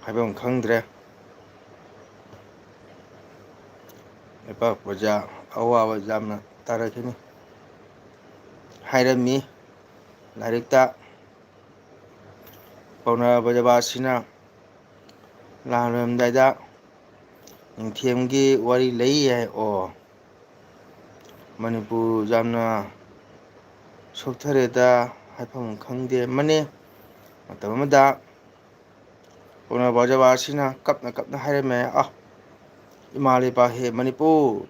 ꯍꯥꯏꯕꯝ ꯈꯪꯗ꯭ꯔꯦ ꯂꯩꯄꯥꯛ ꯄ꯭ꯔꯖꯥ ꯑꯋꯥꯕ ꯌꯥꯝꯅ ꯇꯥꯔꯛꯈꯤꯅꯤ ꯍꯥꯏꯔꯝꯃꯤ ꯂꯥꯏꯔꯤꯛꯇ ꯄꯥꯎꯅꯥ ꯕ꯭ꯔꯖꯕꯥꯁꯤꯅ ꯂꯥꯟ ꯂꯣꯏꯔꯝꯗꯥꯏꯗ ꯅꯤꯡꯊꯦꯝꯒꯤ ꯋꯥꯔꯤ ꯂꯩ ꯍꯥꯏ ꯑꯣ ꯃꯅꯤꯄꯨꯔ ꯌꯥꯝꯅ ꯁꯣꯛꯊꯔꯦꯗ ꯍꯥꯏꯐꯝ ꯈꯪꯗꯦ ꯃꯅꯦ ꯃꯇꯝ ꯑꯃꯗ ꯄꯥꯎꯅ ꯕ꯭ꯔꯖꯕꯥꯁꯤꯅ ꯀꯞꯅ ꯀꯞꯅ ꯍꯥꯏꯔꯝꯃꯦ ꯏꯃꯥ ꯂꯩꯄꯥꯛ ꯍꯦ ꯃꯅꯤꯄꯨꯔ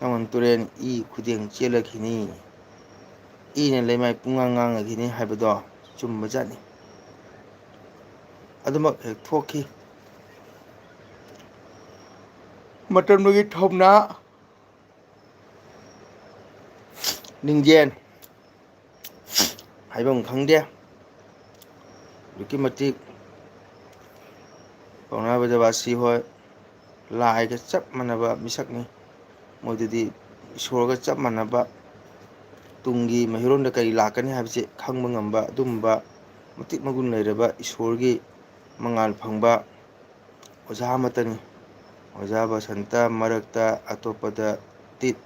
ꯇꯥꯉꯣꯟ ꯇꯨꯔꯦꯟ ꯏ ꯈꯨꯗꯦꯡ ꯆꯦꯜꯂꯈꯤꯅꯤ, ꯏꯅ ꯂꯩꯃꯥꯏ ꯄꯨꯡꯉꯥꯡ ꯉꯥꯡꯉꯈꯤꯅꯤ ꯍꯥꯏꯕꯗꯣ ꯆꯨꯝꯕꯖꯥꯠꯅꯤ꯫ ꯑꯗꯨꯃꯛ ꯍꯦꯛ ꯊꯣꯛꯈꯤ꯫ ꯃꯇꯝꯗꯨꯒꯤ ꯊꯧꯅꯥ, ꯂꯤꯡꯖꯦꯜ ꯍꯥꯏꯐꯝ ꯈꯪꯗꯦ꯫ ꯑꯗꯨꯛꯀꯤ ꯃꯇꯤꯛ ꯄꯥꯎꯅꯥ ꯕ꯭ꯔꯖꯕꯥꯁꯤ ꯍꯣꯏ ꯂꯥꯏꯒ ꯆꯞ ꯃꯥꯟꯅꯕ ꯃꯤꯁꯛꯅꯤ꯫ ꯃꯣꯏꯗꯨꯗꯤ ꯏꯁꯣꯔꯒ ꯆꯞ ꯃꯥꯟꯅꯕ, ꯇꯨꯡꯒꯤ ꯃꯩꯍꯧꯔꯣꯟꯗ ꯀꯔꯤ ꯂꯥꯛꯀꯅꯤ ꯍꯥꯏꯕꯁꯤ ꯈꯪꯕ ꯉꯝꯕ ꯑꯗꯨꯒꯨꯝꯕ ꯃꯇꯤꯛ ꯃꯒꯨꯟ ꯂꯩꯔꯕ ꯏꯁꯣꯔꯒꯤ ꯃꯉꯥꯜ ꯐꯪꯕ ꯑꯣꯖꯥ ꯑꯃꯇꯅꯤ꯫ ꯑꯣꯖꯥ ꯕꯁꯟꯇ ꯃꯔꯛꯇ ꯑꯇꯣꯞꯄꯗ ꯇꯤꯠ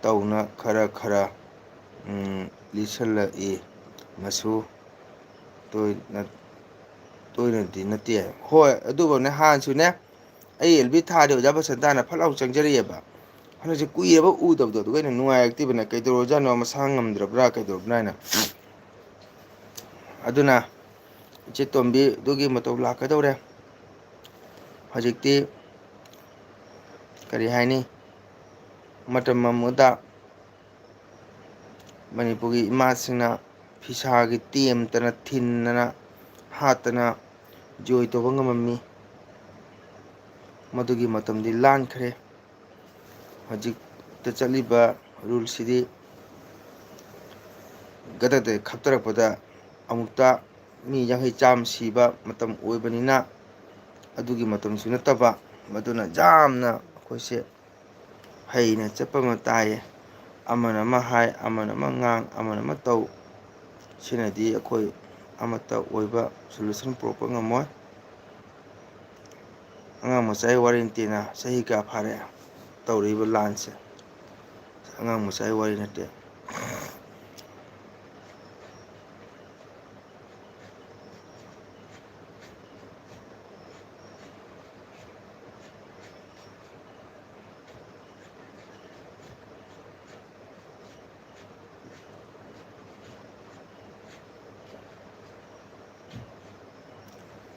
ꯇꯧꯅ ꯈꯔ ꯂꯤꯁꯜꯂꯛꯏ, ꯃꯁꯨ ꯇꯣꯏꯅꯗꯤ ꯅꯠꯇꯦ꯫ ꯍꯣꯏ ꯑꯗꯨꯕꯨꯅꯦ ꯍꯥꯟꯅꯁꯨꯅꯦ ꯑꯩ ꯑꯦꯜꯕꯤ ꯊꯥꯔꯗꯤ ꯑꯣꯖꯥ ꯕꯁꯟꯇꯥꯅ ꯐꯠ ꯂꯥꯎ ꯆꯪꯖꯔꯛꯑꯦꯕ꯫ ꯍꯟꯗꯛꯁꯦ ꯀꯨꯏꯔꯕ ꯎꯗꯕꯗꯣ ꯑꯗꯨꯒ ꯑꯩꯅ ꯅꯨꯡꯉꯥꯏꯔꯛꯇꯦꯕꯅ ꯀꯩꯗꯧꯔꯖꯥꯠꯅꯣ ꯃꯁꯥ ꯉꯝꯗ꯭ꯔꯕ꯭ꯔꯥ ꯀꯩꯗꯧꯔꯕ꯭ꯔꯥ ꯍꯥꯏꯅ꯫ ꯑꯗꯨꯅ ꯏꯆꯦ ꯇꯣꯝꯕꯤ ꯑꯗꯨꯒꯤ ꯃꯇꯧ ꯂꯥꯛꯀꯗꯧꯔꯦ꯫ ꯍꯧꯖꯤꯛꯇꯤ ꯀꯔꯤ ꯍꯥꯏꯅꯤ, ꯃꯇꯝ ꯑꯃꯗ ꯃꯅꯤꯄꯨꯔꯒꯤ ꯏꯃꯥꯁꯤꯡꯅ ꯐꯤꯁꯥꯒꯤ ꯇꯦꯝꯇꯅ ꯊꯤꯟꯗꯅ ꯍꯥꯠꯇꯅ ꯖꯣꯏ ꯇꯧꯕ ꯉꯝꯃꯝꯃꯤ꯫ ꯃꯗꯨꯒꯤ ꯃꯇꯝꯗꯤ ꯂꯥꯟꯈ꯭ꯔꯦ꯫ ꯍꯧꯖꯤꯛꯇ ꯆꯠꯂꯤꯕ ꯔꯨꯜꯁꯤꯗꯤ ꯒꯗꯛꯇ ꯈꯞꯇꯔꯛꯄꯗ ꯑꯃꯨꯛꯇ ꯃꯤ 50 ꯆꯥꯝꯃ ꯁꯤꯕ ꯃꯇꯝ ꯑꯣꯏꯕꯅꯤꯅ ꯑꯗꯨꯒꯤ ꯃꯇꯝꯁꯨ ꯅꯠꯇꯕ, ꯃꯗꯨꯅ ꯌꯥꯝꯅ ꯑꯩꯈꯣꯏꯁꯦ ꯍꯩꯅ ꯆꯠꯄ ꯑꯃ ꯇꯥꯏꯌꯦ꯫ ꯑꯃꯅ ꯑꯃ ꯍꯥꯏ, ꯑꯃꯅ ꯑꯃ ꯉꯥꯡ, ꯑꯃꯅ ꯑꯃ ꯇꯧ, ꯁꯤꯅꯗꯤ ꯑꯩꯈꯣꯏ ꯑꯃꯠꯇ ꯑꯣꯏꯕ ꯁꯣꯂꯨꯁꯟ ꯄꯨꯔꯛꯄ ꯉꯝꯃꯣꯏ꯫ ꯑꯉꯥꯡ ꯃꯆꯥꯒꯤ ꯋꯥꯔꯤ ꯅꯠꯇꯦꯅ, ꯆꯍꯤ ꯀꯌꯥ ꯐꯥꯔꯦ ꯇꯧꯔꯤꯕ ꯂꯥꯟꯁꯦ, ꯑꯉꯥꯡ ꯃꯆꯥꯒꯤ ꯋꯥꯔꯤ ꯅꯠꯇꯦ꯫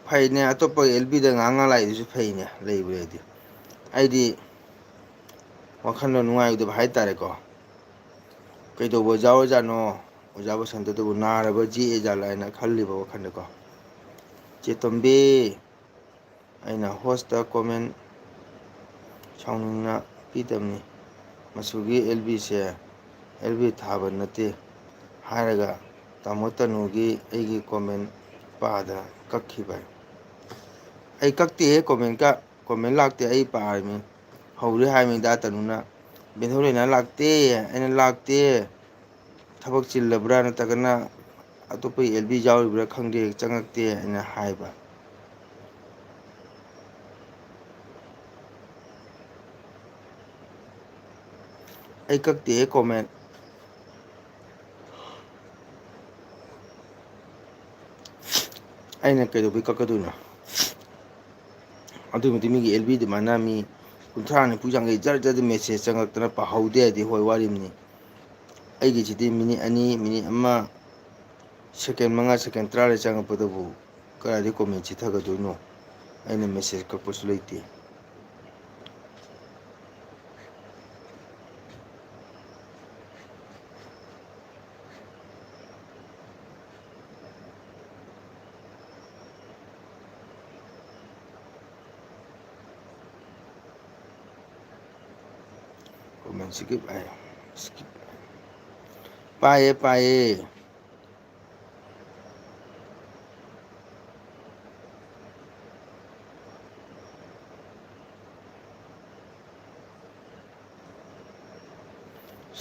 ꯐꯩꯅꯦ ꯑꯇꯣꯞꯄ ꯑꯦꯜꯕꯤꯗ ꯉꯥꯡ ꯂꯥꯛꯏꯗꯨꯁꯨ ꯐꯩꯅꯦ ꯂꯩꯕꯨ ꯂꯩꯔꯗꯤ꯫ ꯑꯩꯗꯤ ꯋꯥꯈꯜꯗ ꯅꯨꯡꯉꯥꯏꯗꯕ ꯍꯥꯏꯇꯥꯔꯦꯀꯣ꯫ ꯀꯩꯗꯧꯕ ꯌꯥꯎꯔꯖꯥꯠꯅꯣ ꯑꯣꯖꯥ ꯕꯁꯟꯇꯗꯨꯕꯨ, ꯅꯥꯔꯕ ꯌꯦꯛꯑ ꯖꯥꯠꯂꯥ ꯍꯥꯏꯅ ꯈꯜꯂꯤꯕ ꯋꯥꯈꯜꯗꯀꯣ꯫ ꯆꯦꯇꯣꯝꯕꯤ, ꯑꯩꯅ ꯍꯣꯁꯇ ꯀꯣꯃꯦꯟ ꯁꯥꯎꯅꯤꯡꯅ ꯄꯤꯗꯕꯅꯤ, ꯃꯁꯨꯒꯤ ꯑꯦꯜꯕꯤꯁꯦ ꯑꯦꯜꯕꯤ ꯊꯥꯕ ꯅꯠꯇꯦ ꯍꯥꯏꯔꯒ ꯇꯥꯃꯣ ꯇꯅꯨꯒꯤ ꯑꯩꯒꯤ ꯀꯣꯃꯦꯟ ꯄꯥꯗꯅ ꯀꯛꯈꯤꯕ꯫ ꯑꯩ ꯀꯛꯇꯦꯍꯦ ꯀꯣꯃꯦꯟ ꯂꯥꯛꯇꯦ, ꯑꯩ ꯄꯥꯔꯤꯃꯤ꯫ ꯍꯧꯔꯦ ꯍꯥꯏꯃꯤ ꯗꯥ ꯇꯅꯨꯅ, ꯕꯦꯟꯊꯧ ꯂꯩꯅꯥ ꯂꯥꯛꯇꯦ, ꯑꯩꯅ ꯂꯥꯛꯇꯦ ꯊꯕꯛ ꯆꯤꯜꯂꯕ꯭ꯔꯥ ꯅꯠꯇ꯭ꯔꯒꯅ ꯑꯇꯣꯞꯄ ꯑꯦꯜꯕꯤ ꯌꯥꯎꯔꯤꯕ꯭ꯔꯥ ꯈꯪꯗꯦ ꯆꯪꯉꯛꯇꯦ ꯑꯩꯅ ꯍꯥꯏꯕ꯫ ꯑꯩ ꯀꯛꯇꯦꯍꯦ ꯀꯣꯃꯦꯟ꯫ ꯑꯩꯅ ꯀꯩꯗꯧꯕꯩ ꯀꯛꯀꯗꯣꯏꯅꯣ? ꯑꯗꯨꯕꯨꯗꯤ ꯃꯤꯒꯤ ꯑꯦꯜꯕꯤ ꯑꯗꯨꯃꯥꯏꯅ ꯃꯤ 30, 40 ꯌꯥꯡꯈꯩ ꯖꯔ ꯖꯔ ꯃꯦꯁꯦꯖ ꯆꯪꯉꯛꯇꯅ ꯄꯥꯍꯧꯗꯦ ꯍꯥꯏꯗꯤ ꯍꯣꯏ ꯋꯥꯔꯤꯕꯅꯤ꯫ ꯑꯩꯒꯤꯁꯤꯗꯤ ꯃꯤꯅꯤꯠ 2, ꯃꯤꯅꯤꯠ 1, ꯁꯦꯀꯦꯟ 5, ꯁꯦꯀꯦꯟ 10 ꯆꯪꯉꯛꯄꯗꯕꯨ ꯀꯗꯥꯏꯗꯒꯤ ꯀꯣꯃꯦꯟ ꯆꯤꯊꯒꯗꯣꯏꯅꯣ? ꯑꯩꯅ ꯃꯦꯁꯦꯖ ꯀꯛꯄꯁꯨ ꯂꯩꯇꯦ꯫ ꯀꯣꯃꯦꯟ ꯁ꯭ꯀꯤꯞ ꯍꯥꯏ, ꯄꯥꯏꯌꯦ꯫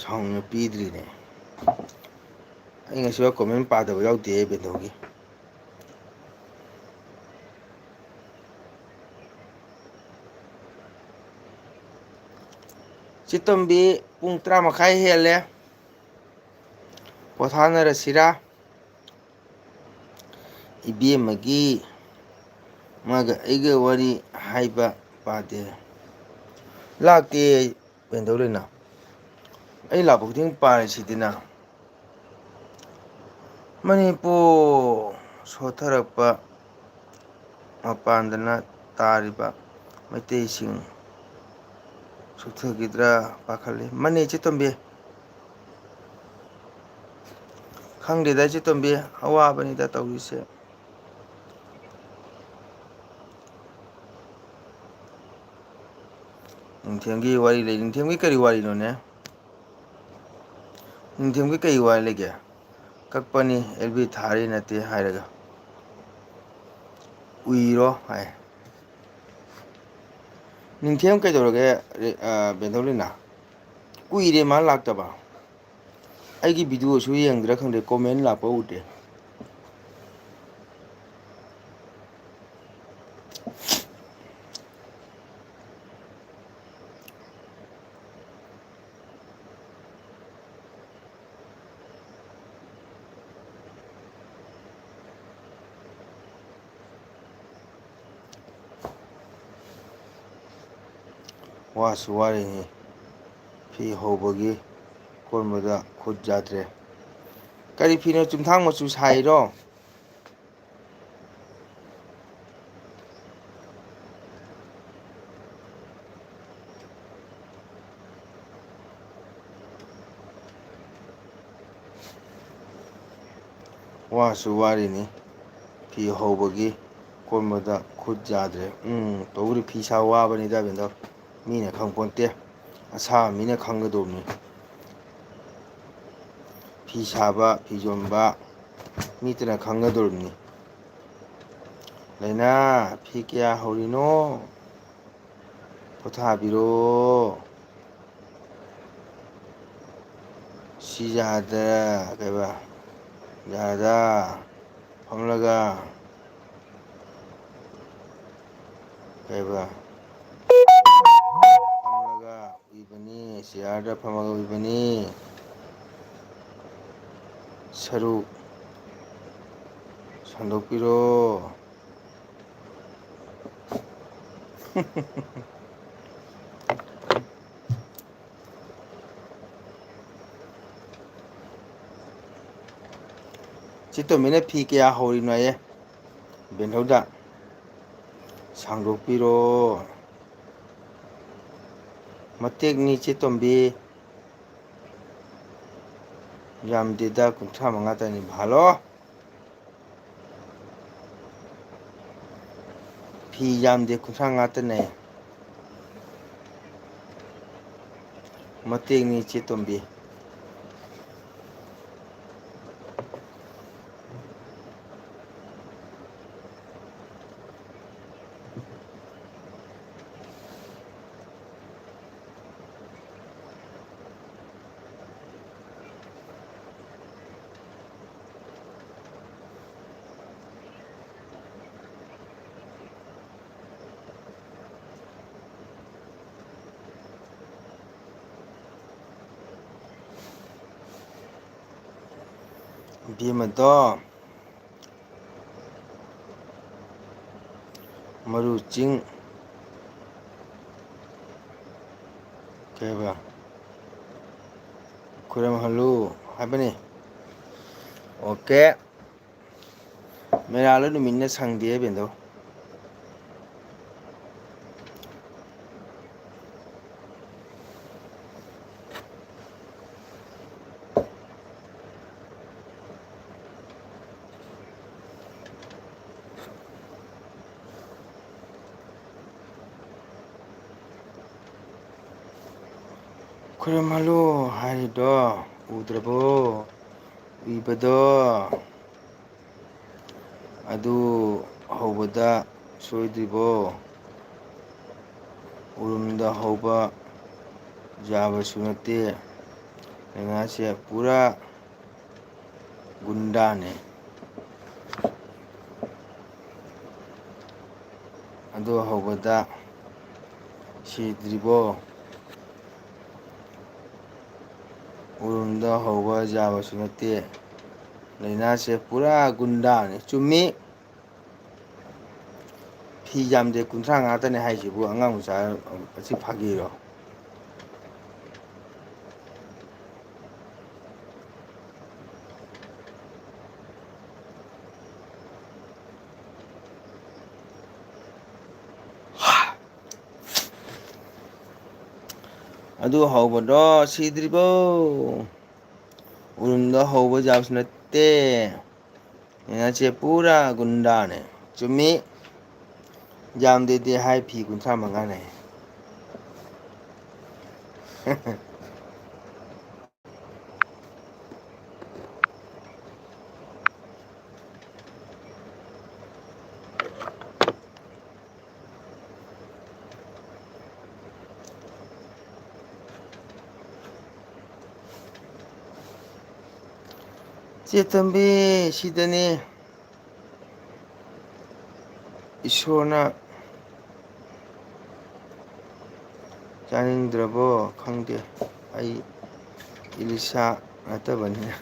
ꯁꯥꯎꯅ ꯄꯤꯗ꯭ꯔꯤꯅꯦ꯫ ꯑꯩ ꯉꯁꯤꯐꯥꯎ ꯀꯣꯃꯦꯟ ꯄꯥꯗꯕ ꯌꯥꯎꯗꯦ ꯕꯦꯟꯊꯧꯒꯤ꯫ ꯆꯦꯇꯣꯝꯕꯤ, ꯄꯨꯡ 10:30 ꯍꯦꯜꯂꯦ, ꯄꯣꯊꯥꯅꯔꯁꯤꯔꯥ? ꯏꯕꯦꯝꯃꯒꯤ ꯃꯥꯒ ꯑꯩꯒ ꯋꯥꯔꯤ ꯍꯥꯏꯕ ꯄꯥꯗꯦ꯫ ꯂꯥꯛꯇꯦ ꯕꯦꯟꯊꯧ ꯂꯩꯅꯥ, ꯑꯩ ꯂꯥꯛꯄ ꯈꯨꯗꯤꯡ ꯄꯥꯔꯤꯁꯤꯗꯤꯅ꯫ ꯃꯅꯤꯄꯨꯔ ꯁꯣꯠꯊꯔꯛꯄ ꯃꯄꯥꯟꯗꯅ ꯇꯥꯔꯤꯕ ꯃꯩꯇꯩꯁꯤꯡ ꯁꯨꯊꯈꯤꯗ꯭ꯔꯥ ꯄꯥꯈꯠꯂꯤ ꯃꯅꯦ ꯆꯦꯇꯣꯝꯕꯤ ꯈꯪꯗꯦꯗ ꯆꯦꯇꯣꯝꯕꯤ ꯑꯋꯥꯕꯅꯤꯗ ꯇꯧꯔꯤꯁꯦ ꯅꯤꯡꯊꯦꯝꯒꯤ ꯋꯥꯔꯤ ꯂꯩ ꯅꯤꯡꯊꯦꯝꯒꯤ ꯀꯔꯤ ꯋꯥꯔꯤꯅꯣꯅꯦ ꯅꯤꯡꯊꯦꯝꯒꯤ ꯀꯔꯤ ꯋꯥꯔꯤ ꯂꯩꯒꯦ ꯀꯛꯄꯅꯤ ꯑꯦꯜꯕꯤ ꯊꯥꯔꯤ ꯅꯠꯇꯦ ꯍꯥꯏꯔꯒ ꯎꯏꯔꯣ ꯍꯥꯏ ꯅꯤꯡꯊꯦꯝ ꯀꯩꯗꯧꯔꯒꯦ ꯕꯦꯟꯊꯧꯂꯤꯅ ꯀꯨꯏꯔꯦ ꯃꯥ ꯂꯥꯛꯇꯕ ꯑꯩꯒꯤ ꯚꯤꯗꯤꯑꯣꯁꯨ ꯌꯦꯡꯗ꯭ꯔꯥ ꯈꯪꯗꯦ ꯀꯣꯃꯦꯟ ꯂꯥꯛꯄ ꯎꯗꯦ ꯋꯥꯁꯨ ꯋꯥꯔꯤꯅꯤ ꯐꯤ ꯍꯧꯕꯒꯤ ꯀꯣꯟꯕꯗ ꯈꯨꯠ ꯌꯥꯗ꯭ꯔꯦ ꯀꯔꯤ ꯐꯤꯅꯣ ꯆꯨꯝꯊꯥꯡ ꯃꯆꯨ ꯁꯥꯏꯔꯣ ꯋꯥꯁꯨ ꯋꯥꯔꯤꯅꯤ ꯐꯤ ꯍꯧꯕꯒꯤ ꯀꯣꯟꯕꯗ ꯈꯨꯠ ꯌꯥꯗ꯭ꯔꯦ ꯇꯧꯕꯨꯗꯤ ꯐꯤ ꯁꯥꯕ ꯋꯥꯕꯅꯤꯗ ꯕꯦꯟꯗꯧ ꯃꯤꯅ ꯈꯪꯄꯣꯟꯇꯦ ꯑꯁꯥꯕ ꯃꯤꯅ ꯈꯪꯒꯗꯧꯕꯅꯤ ꯐꯤ ꯁꯥꯕ ꯐꯤ ꯌꯣꯟꯕ ꯃꯤꯇꯅ ꯈꯪꯒꯗꯧꯔꯤꯕꯅꯤ ꯂꯩꯅꯥ ꯐꯤ ꯀꯌꯥ ꯍꯧꯔꯤꯅꯣ ꯄꯣꯊꯥꯕꯤꯔꯣ ꯁꯤꯖꯥꯗ ꯀꯩꯕ ꯌꯥꯔꯗ ꯐꯝꯂꯒ ꯀꯩꯕ ꯐꯝꯂꯒ ꯎꯏꯕꯅꯤ ꯆꯤꯌꯥꯔꯗ ꯐꯝꯃꯒ ꯎꯏꯕꯅꯤ ꯁꯔꯨ ꯁꯟꯗꯣꯛꯄꯤꯔꯣ ꯆꯦꯇꯣꯝꯕꯤꯅ ꯐꯤ ꯀꯌꯥ ꯍꯧꯔꯤꯅꯣꯌꯦ ꯕꯦꯟꯊꯧꯗ ꯁꯥꯡꯗꯣꯛꯄꯤꯔꯣ ꯃꯇꯦꯛꯅꯤ ꯆꯦꯇꯣꯝꯕꯤ ꯌꯥꯝꯗꯦꯗ 35ꯇꯅꯤ ꯍꯜꯂꯣ ꯐꯤ ꯌꯥꯝꯗꯦ 35ꯇꯅꯦ ꯃꯇꯦꯛꯅꯤ ꯆꯦꯇꯣꯝꯕꯤ ꯏꯕꯦꯝꯃꯗꯣ ꯃꯔꯨ ꯆꯤꯡ ꯀꯩꯕ ꯈꯨꯔꯨꯝꯍꯜꯂꯨ ꯍꯥꯏꯕꯅꯤ ꯑꯣꯀꯦ ꯃꯦꯔꯥꯂ ꯅꯨꯃꯤꯠꯅ ꯁꯪꯗꯦ ꯕꯦꯟꯗꯧ ꯈꯨꯔꯨꯝꯍꯜꯂꯨ ꯍꯥꯏꯔꯤꯗꯣ ꯎꯗ꯭ꯔꯕꯣ ꯎꯏꯕꯗꯣ ꯑꯗꯨ ꯍꯧꯕꯗ ꯁꯣꯏꯗ꯭ꯔꯤꯕꯣ ꯎꯔꯨꯝꯗ ꯍꯧꯕ ꯌꯥꯕꯁꯨ ꯅꯠꯇꯦ ꯂꯩꯉꯥꯛꯁꯦ ꯄꯨꯔꯥ ꯒꯨꯟꯗꯥꯅꯦ ꯑꯗꯨ ꯍꯧꯕꯗ ꯁꯤꯗ꯭ꯔꯤꯕꯣ ꯎꯔꯨꯝꯗ ꯍꯧꯕ ꯌꯥꯕꯁꯨ ꯅꯠꯇꯦ ꯂꯩꯅꯥꯁꯦ ꯄꯨꯔꯥ ꯒꯨꯟꯗꯥꯅꯤ ꯆꯨꯝꯃꯤ ꯐꯤ ꯌꯥꯝꯗꯦ 35ꯇꯅꯦ ꯍꯥꯏꯁꯤꯕꯨ ꯑꯉꯥꯡ ꯃꯆꯥ ꯑꯁꯤ ꯐꯥꯒꯤꯔꯣ ꯑꯗꯨ ꯍꯧꯕꯗꯣ ꯁꯤꯗ꯭ꯔꯤꯕꯣ ꯎꯔꯨꯝꯗ ꯍꯧꯕ ꯌꯥꯕꯁꯨ ꯅꯠꯇꯦ ꯅꯆꯦ ꯄꯨꯔꯥ ꯒꯨꯟꯗꯥꯅꯦ ꯆꯨꯝꯃꯤ ꯌꯥꯝꯗꯦꯗꯤ ꯍꯥꯏ ꯐꯤ 35ꯅꯦ ꯆꯦꯇꯣꯝꯕꯤ ꯁꯤꯗꯅꯤ ꯏꯁꯣꯔꯅ ꯆꯥꯅꯤꯡꯗ꯭ꯔꯕꯣ ꯈꯪꯗꯦ ꯑꯩ ꯏꯂꯤꯁꯥ ꯅꯠꯇꯕꯅꯤꯅ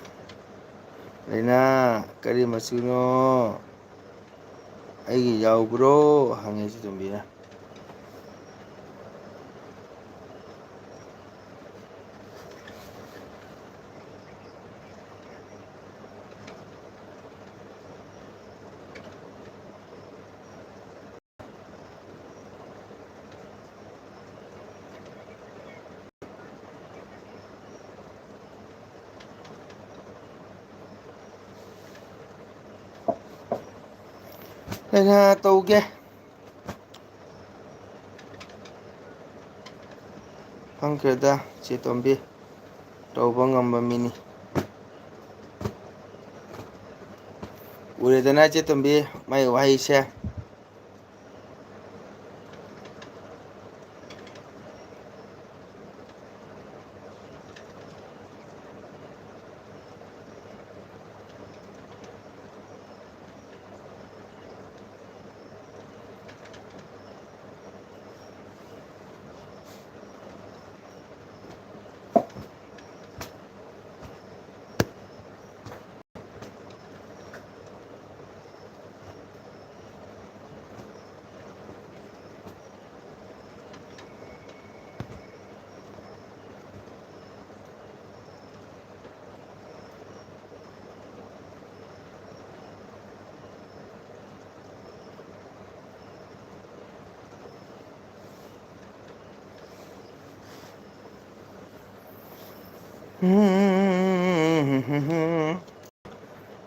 ꯂꯩꯅꯥ ꯀꯔꯤ ꯃꯆꯨꯅꯣ ꯑꯩꯒꯤ ꯌꯥꯎꯕ꯭ꯔꯣ ꯍꯪꯉꯦ ꯆꯦꯇꯣꯝꯕꯤꯅ ꯂꯩꯅꯥ ꯇꯧꯒꯦ ꯈꯪꯈ꯭ꯔꯦꯗ ꯆꯦꯇꯣꯝꯕꯤ ꯇꯧꯕ ꯉꯝꯕ ꯃꯤꯅꯤ ꯎꯔꯦꯗꯅ ꯆꯦꯇꯣꯝꯕꯤ ꯃꯥꯏ ꯋꯥꯍꯩꯁꯦ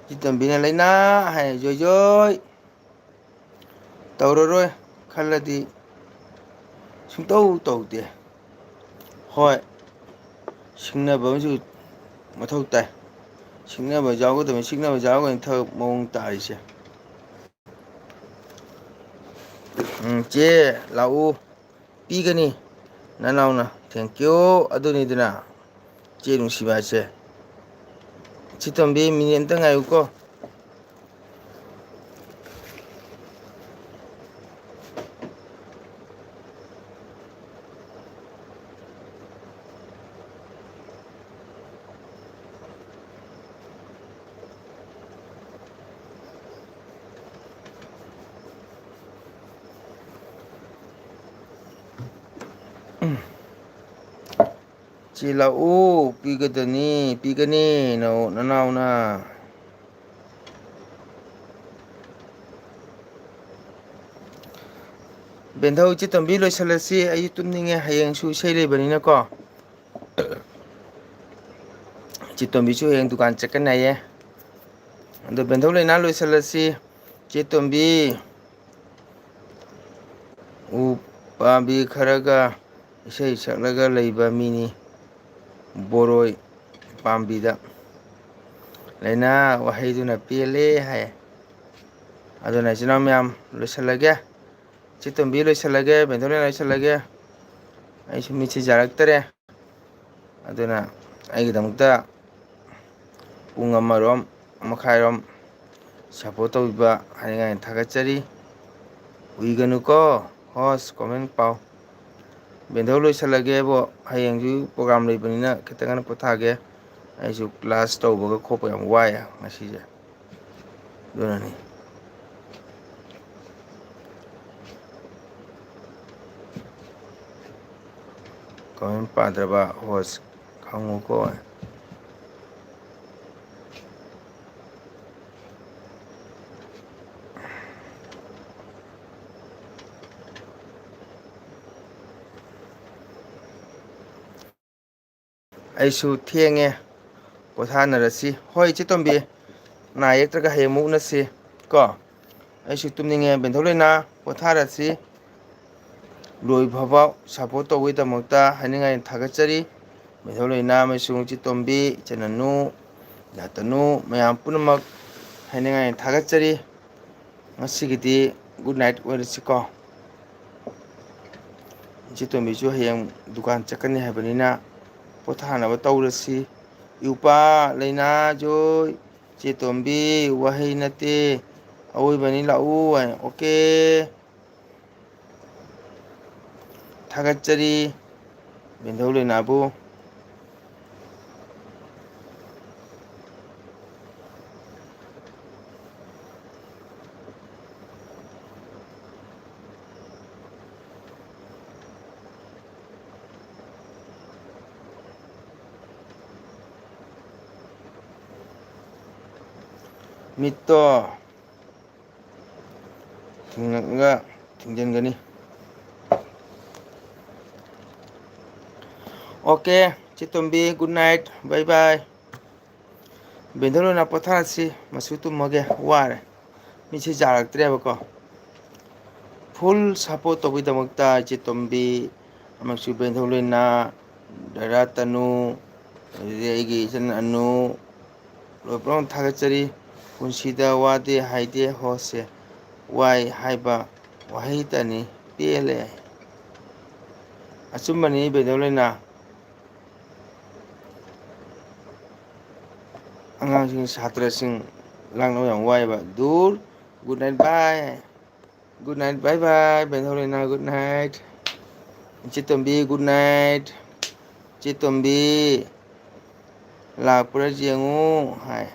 ꯆꯦꯇꯣꯝꯕꯤꯅ ꯂꯩꯅꯥ ꯍꯥꯏ ꯖꯣꯏ ꯇꯧꯔꯔꯣꯏ ꯈꯜꯂꯗꯤ ꯁꯨꯡꯇꯧ ꯇꯧꯗꯦ ꯍꯣꯏ ꯁꯤꯡꯅꯕ ꯑꯃꯁꯨ ꯃꯊꯧ ꯇꯥꯏ ꯁꯤꯡꯅꯕ ꯌꯥꯎꯒꯗꯕꯅꯤ ꯁꯤꯡꯅꯕ ꯌꯥꯎꯔꯒꯅꯤ ꯊꯕꯛ ꯃꯑꯣꯡ ꯇꯥꯔꯤꯁꯦ ꯆꯦ ꯂꯥꯛꯎ ꯄꯤꯒꯅꯤ ꯅꯅꯥꯎꯅ ꯊꯦꯡꯀ꯭ꯌꯨ ꯑꯗꯨꯅꯤꯗꯅ ꯆꯦ ꯅꯨꯡꯁꯤꯕ ꯍꯥꯏꯁꯦ ꯆꯦꯇꯣꯝꯕꯤ ꯃꯤꯅꯤꯠ ꯑꯝꯇ ꯉꯥꯏꯌꯨꯀꯣ ꯆꯦ ꯂꯥꯛꯎ ꯄꯤꯒꯅꯤ ꯅꯅꯥꯎꯅ ꯕꯦꯟꯙꯧ ꯆꯦꯇꯣꯝꯕꯤ ꯂꯣꯏꯁꯤꯜꯂꯁꯤ ꯑꯩꯁꯨ ꯇꯨꯝꯅꯤꯡꯉꯦ ꯍꯌꯦꯡꯁꯨ ꯏꯁꯩ ꯂꯩꯕꯅꯤꯅꯀꯣ ꯆꯦꯇꯣꯝꯕꯤꯁꯨ ꯍꯌꯦꯡ ꯗꯨꯀꯥꯟ ꯆꯠꯀꯅꯤ ꯍꯥꯏꯌꯦ ꯑꯗꯣ ꯕꯦꯟꯊꯧ ꯂꯩꯅꯥ ꯂꯣꯏꯁꯤꯜꯂꯁꯤ ꯆꯦꯇꯣꯝꯕꯤ ꯎ ꯄꯥꯝꯕꯤ ꯈꯔꯒ ꯏꯁꯩ ꯁꯛꯂꯒ ꯂꯩꯕ ꯃꯤꯅꯤ ꯕꯣꯔꯣꯏ ꯄꯥꯝꯕꯤꯗ ꯂꯩꯅꯥ ꯋꯥꯍꯩꯗꯨꯅ ꯄꯦꯜꯂꯦ ꯍꯥꯏ ꯑꯗꯨꯅ ꯏꯆꯤꯟ ꯏꯅꯥꯎ ꯃꯌꯥꯝ ꯂꯣꯏꯁꯤꯜꯂꯒꯦ ꯆꯦꯇꯣꯝꯕꯤ ꯂꯣꯏꯁꯤꯜꯂꯒꯦ ꯕꯦꯟꯊꯧ ꯂꯩꯅꯥ ꯂꯣꯏꯁꯤꯜꯂꯒꯦ ꯑꯩꯁꯨ ꯃꯤꯠꯁꯦ ꯌꯥꯔꯛꯇꯔꯦ ꯑꯗꯨꯅ ꯑꯩꯒꯤꯗꯃꯛꯇ ꯄꯨꯡ ꯑꯃꯔꯣꯝ ꯃꯈꯥꯏꯔꯣꯝ ꯁꯞꯄꯣꯔꯠ ꯇꯧꯕꯤꯕ ꯍꯥꯏꯅꯤꯡꯉꯥꯏ ꯊꯥꯒꯠꯆꯔꯤ ꯎꯏꯒꯅꯨꯀꯣ ꯍꯣꯁ ꯀꯣꯃꯦꯟ ꯄꯥꯎ ꯕꯦꯟꯙꯧ ꯂꯣꯏꯁꯤꯜꯂꯒꯦꯕꯣ ꯍꯌꯦꯡꯁꯨ ꯄ꯭ꯔꯣꯒꯥꯝ ꯂꯩꯕꯅꯤꯅ ꯈꯤꯇꯪ ꯉꯟꯅ ꯄꯣꯊꯥꯒꯦ ꯑꯩꯁꯨ ꯀ꯭ꯂꯥꯁ ꯇꯧꯕꯒ ꯈꯣꯠꯄ ꯌꯥꯝ ꯋꯥꯏ ꯉꯁꯤꯁꯦ ꯑꯗꯨꯅꯅꯤ ꯀꯃꯦꯟ ꯄꯥꯗ꯭ꯔꯕ ꯍꯣꯁ ꯈꯪꯉꯨꯀꯣ ꯑꯩꯁꯨ ꯊꯦꯡꯉꯦ ꯄꯣꯊꯥꯅꯔꯁꯤ ꯍꯣꯏ ꯏꯆꯦ ꯇꯣꯝꯕꯤ ꯅꯥ ꯌꯦꯛꯇ꯭ꯔꯒ ꯍꯌꯦꯡ ꯑꯃꯨꯛ ꯎꯅꯁꯤ ꯀꯣ ꯑꯩꯁꯨ ꯇꯨꯝꯅꯤꯡꯉꯦ ꯕꯦꯟꯊꯣꯛꯂꯩꯅꯥ ꯄꯣꯊꯥꯔꯁꯤ ꯂꯣꯏꯐꯥꯎ ꯁꯞꯄꯣꯔꯠ ꯇꯧꯕꯒꯤꯗꯃꯛꯇ ꯍꯥꯏꯅꯤꯡꯉꯥꯏ ꯊꯥꯒꯠꯆꯔꯤ ꯕꯦꯟꯊꯣꯛꯂꯩꯅꯥ ꯑꯃꯁꯨꯡ ꯏꯆꯦ ꯇꯣꯝꯕꯤ ꯏꯆꯟ ꯅꯇꯅꯨ ꯃꯌꯥꯝ ꯄꯨꯝꯅꯃꯛ ꯍꯥꯏꯅꯤꯡꯉꯥꯏ ꯊꯥꯒꯠꯆꯔꯤ ꯉꯁꯤꯒꯤꯗꯤ ꯒꯨꯗ ꯅꯥꯏꯠ ꯑꯣꯏꯔꯁꯤꯀꯣ ꯏꯆꯦ ꯇꯣꯝꯕꯤꯁꯨ ꯍꯌꯦꯡ ꯗꯨꯀꯥꯟ ꯆꯠꯀꯅꯤ ꯍꯥꯏꯕꯅꯤꯅ ꯄꯣꯊꯥꯅꯕ ꯇꯧꯔꯁꯤ ꯏꯎꯄꯥ ꯂꯩꯅꯥꯖꯣꯏ ꯏꯆꯦ ꯇꯣꯝꯕꯤ ꯋꯥꯍꯩ ꯅꯠꯇꯦ ꯑꯋꯣꯏꯕꯅꯤ ꯂꯥꯛꯎ ꯍꯥꯏꯅ ꯑꯣꯀꯦ ꯊꯥꯒꯠꯆꯔꯤ ꯕꯦꯟꯊꯧꯂꯩꯅꯥꯕꯨ ꯃꯤꯠꯇꯣ ꯊꯤꯡꯉꯒ ꯊꯤꯡꯖꯤꯟꯒꯅꯤ ꯑꯣꯀꯦ ꯆꯦꯇꯣꯝꯕꯤ ꯒꯨꯗ ꯅꯥꯏꯠ ꯕꯥꯏ ꯕꯥꯏ ꯕꯦꯟꯊꯣꯂꯩꯅꯥ ꯄꯣꯊꯥꯔꯁꯤ ꯃꯁꯨ ꯇꯨꯝꯃꯒꯦ ꯋꯥꯔꯦ ꯃꯤꯠꯁꯦ ꯌꯥꯔꯛꯇ꯭ꯔꯦꯕꯀꯣ ꯐꯨꯜ ꯁꯞꯄꯣꯔꯠ ꯇꯧꯕꯒꯤꯗꯃꯛꯇ ꯏꯆꯦꯇꯣꯝꯕꯤ ꯑꯃꯁꯨꯡ ꯕꯦꯟꯊꯣꯂꯩꯅꯥ ꯗꯥꯗꯥ ꯇꯅꯨ ꯑꯗꯨꯗꯒꯤ ꯑꯩꯒꯤ ꯏꯆꯟ ꯑꯅꯨ ꯂꯣꯏ ꯄꯨꯝꯅꯃꯛ ꯊꯥꯒꯠꯆꯔꯤ ꯄꯨꯟꯁꯤꯗ ꯋꯥꯗꯦ ꯍꯥꯏꯗꯦ ꯍꯣꯁꯦ ꯋꯥꯏ ꯍꯥꯏꯕ ꯋꯥꯍꯩꯇꯅꯤ ꯄꯦꯜꯂꯦ ꯑꯆꯨꯝꯕꯅꯤ ꯕꯦꯟꯊꯣꯂꯩꯅꯥ ꯑꯉꯥꯡꯁꯤꯡ ꯁꯥꯇ꯭ꯔꯁꯤꯡ ꯂꯥꯡꯅꯕ ꯌꯥꯝ ꯋꯥꯏꯑꯦꯕ ꯗꯨꯔ good night bye good night bye bye ꯕꯦꯟꯊꯣꯂꯩꯅꯥ ꯒꯨꯗ ꯅꯥꯏꯠ ꯏꯆꯦꯇꯣꯝꯕꯤ ꯒꯨꯗ ꯅꯥꯏꯠ ꯏꯆꯦꯇꯣꯝꯕꯤ ꯂꯥꯛꯄ꯭ꯔꯥ ꯌꯦꯡꯉꯨ ꯍꯥꯏ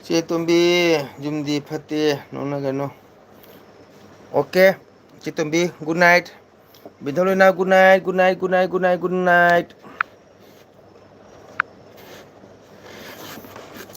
ꯆꯦꯇꯣꯝꯕꯤ ꯌꯨꯝꯗꯤ ꯐꯠꯇꯦ ꯅꯣꯛꯅꯒꯅꯨ ꯑꯣꯀꯦ ꯆꯦꯇꯣꯝꯕꯤ ꯒꯨꯗ ꯅꯥꯏꯠ ꯕꯦꯟꯊꯣꯂꯩꯅꯥ good night good night good night good night good night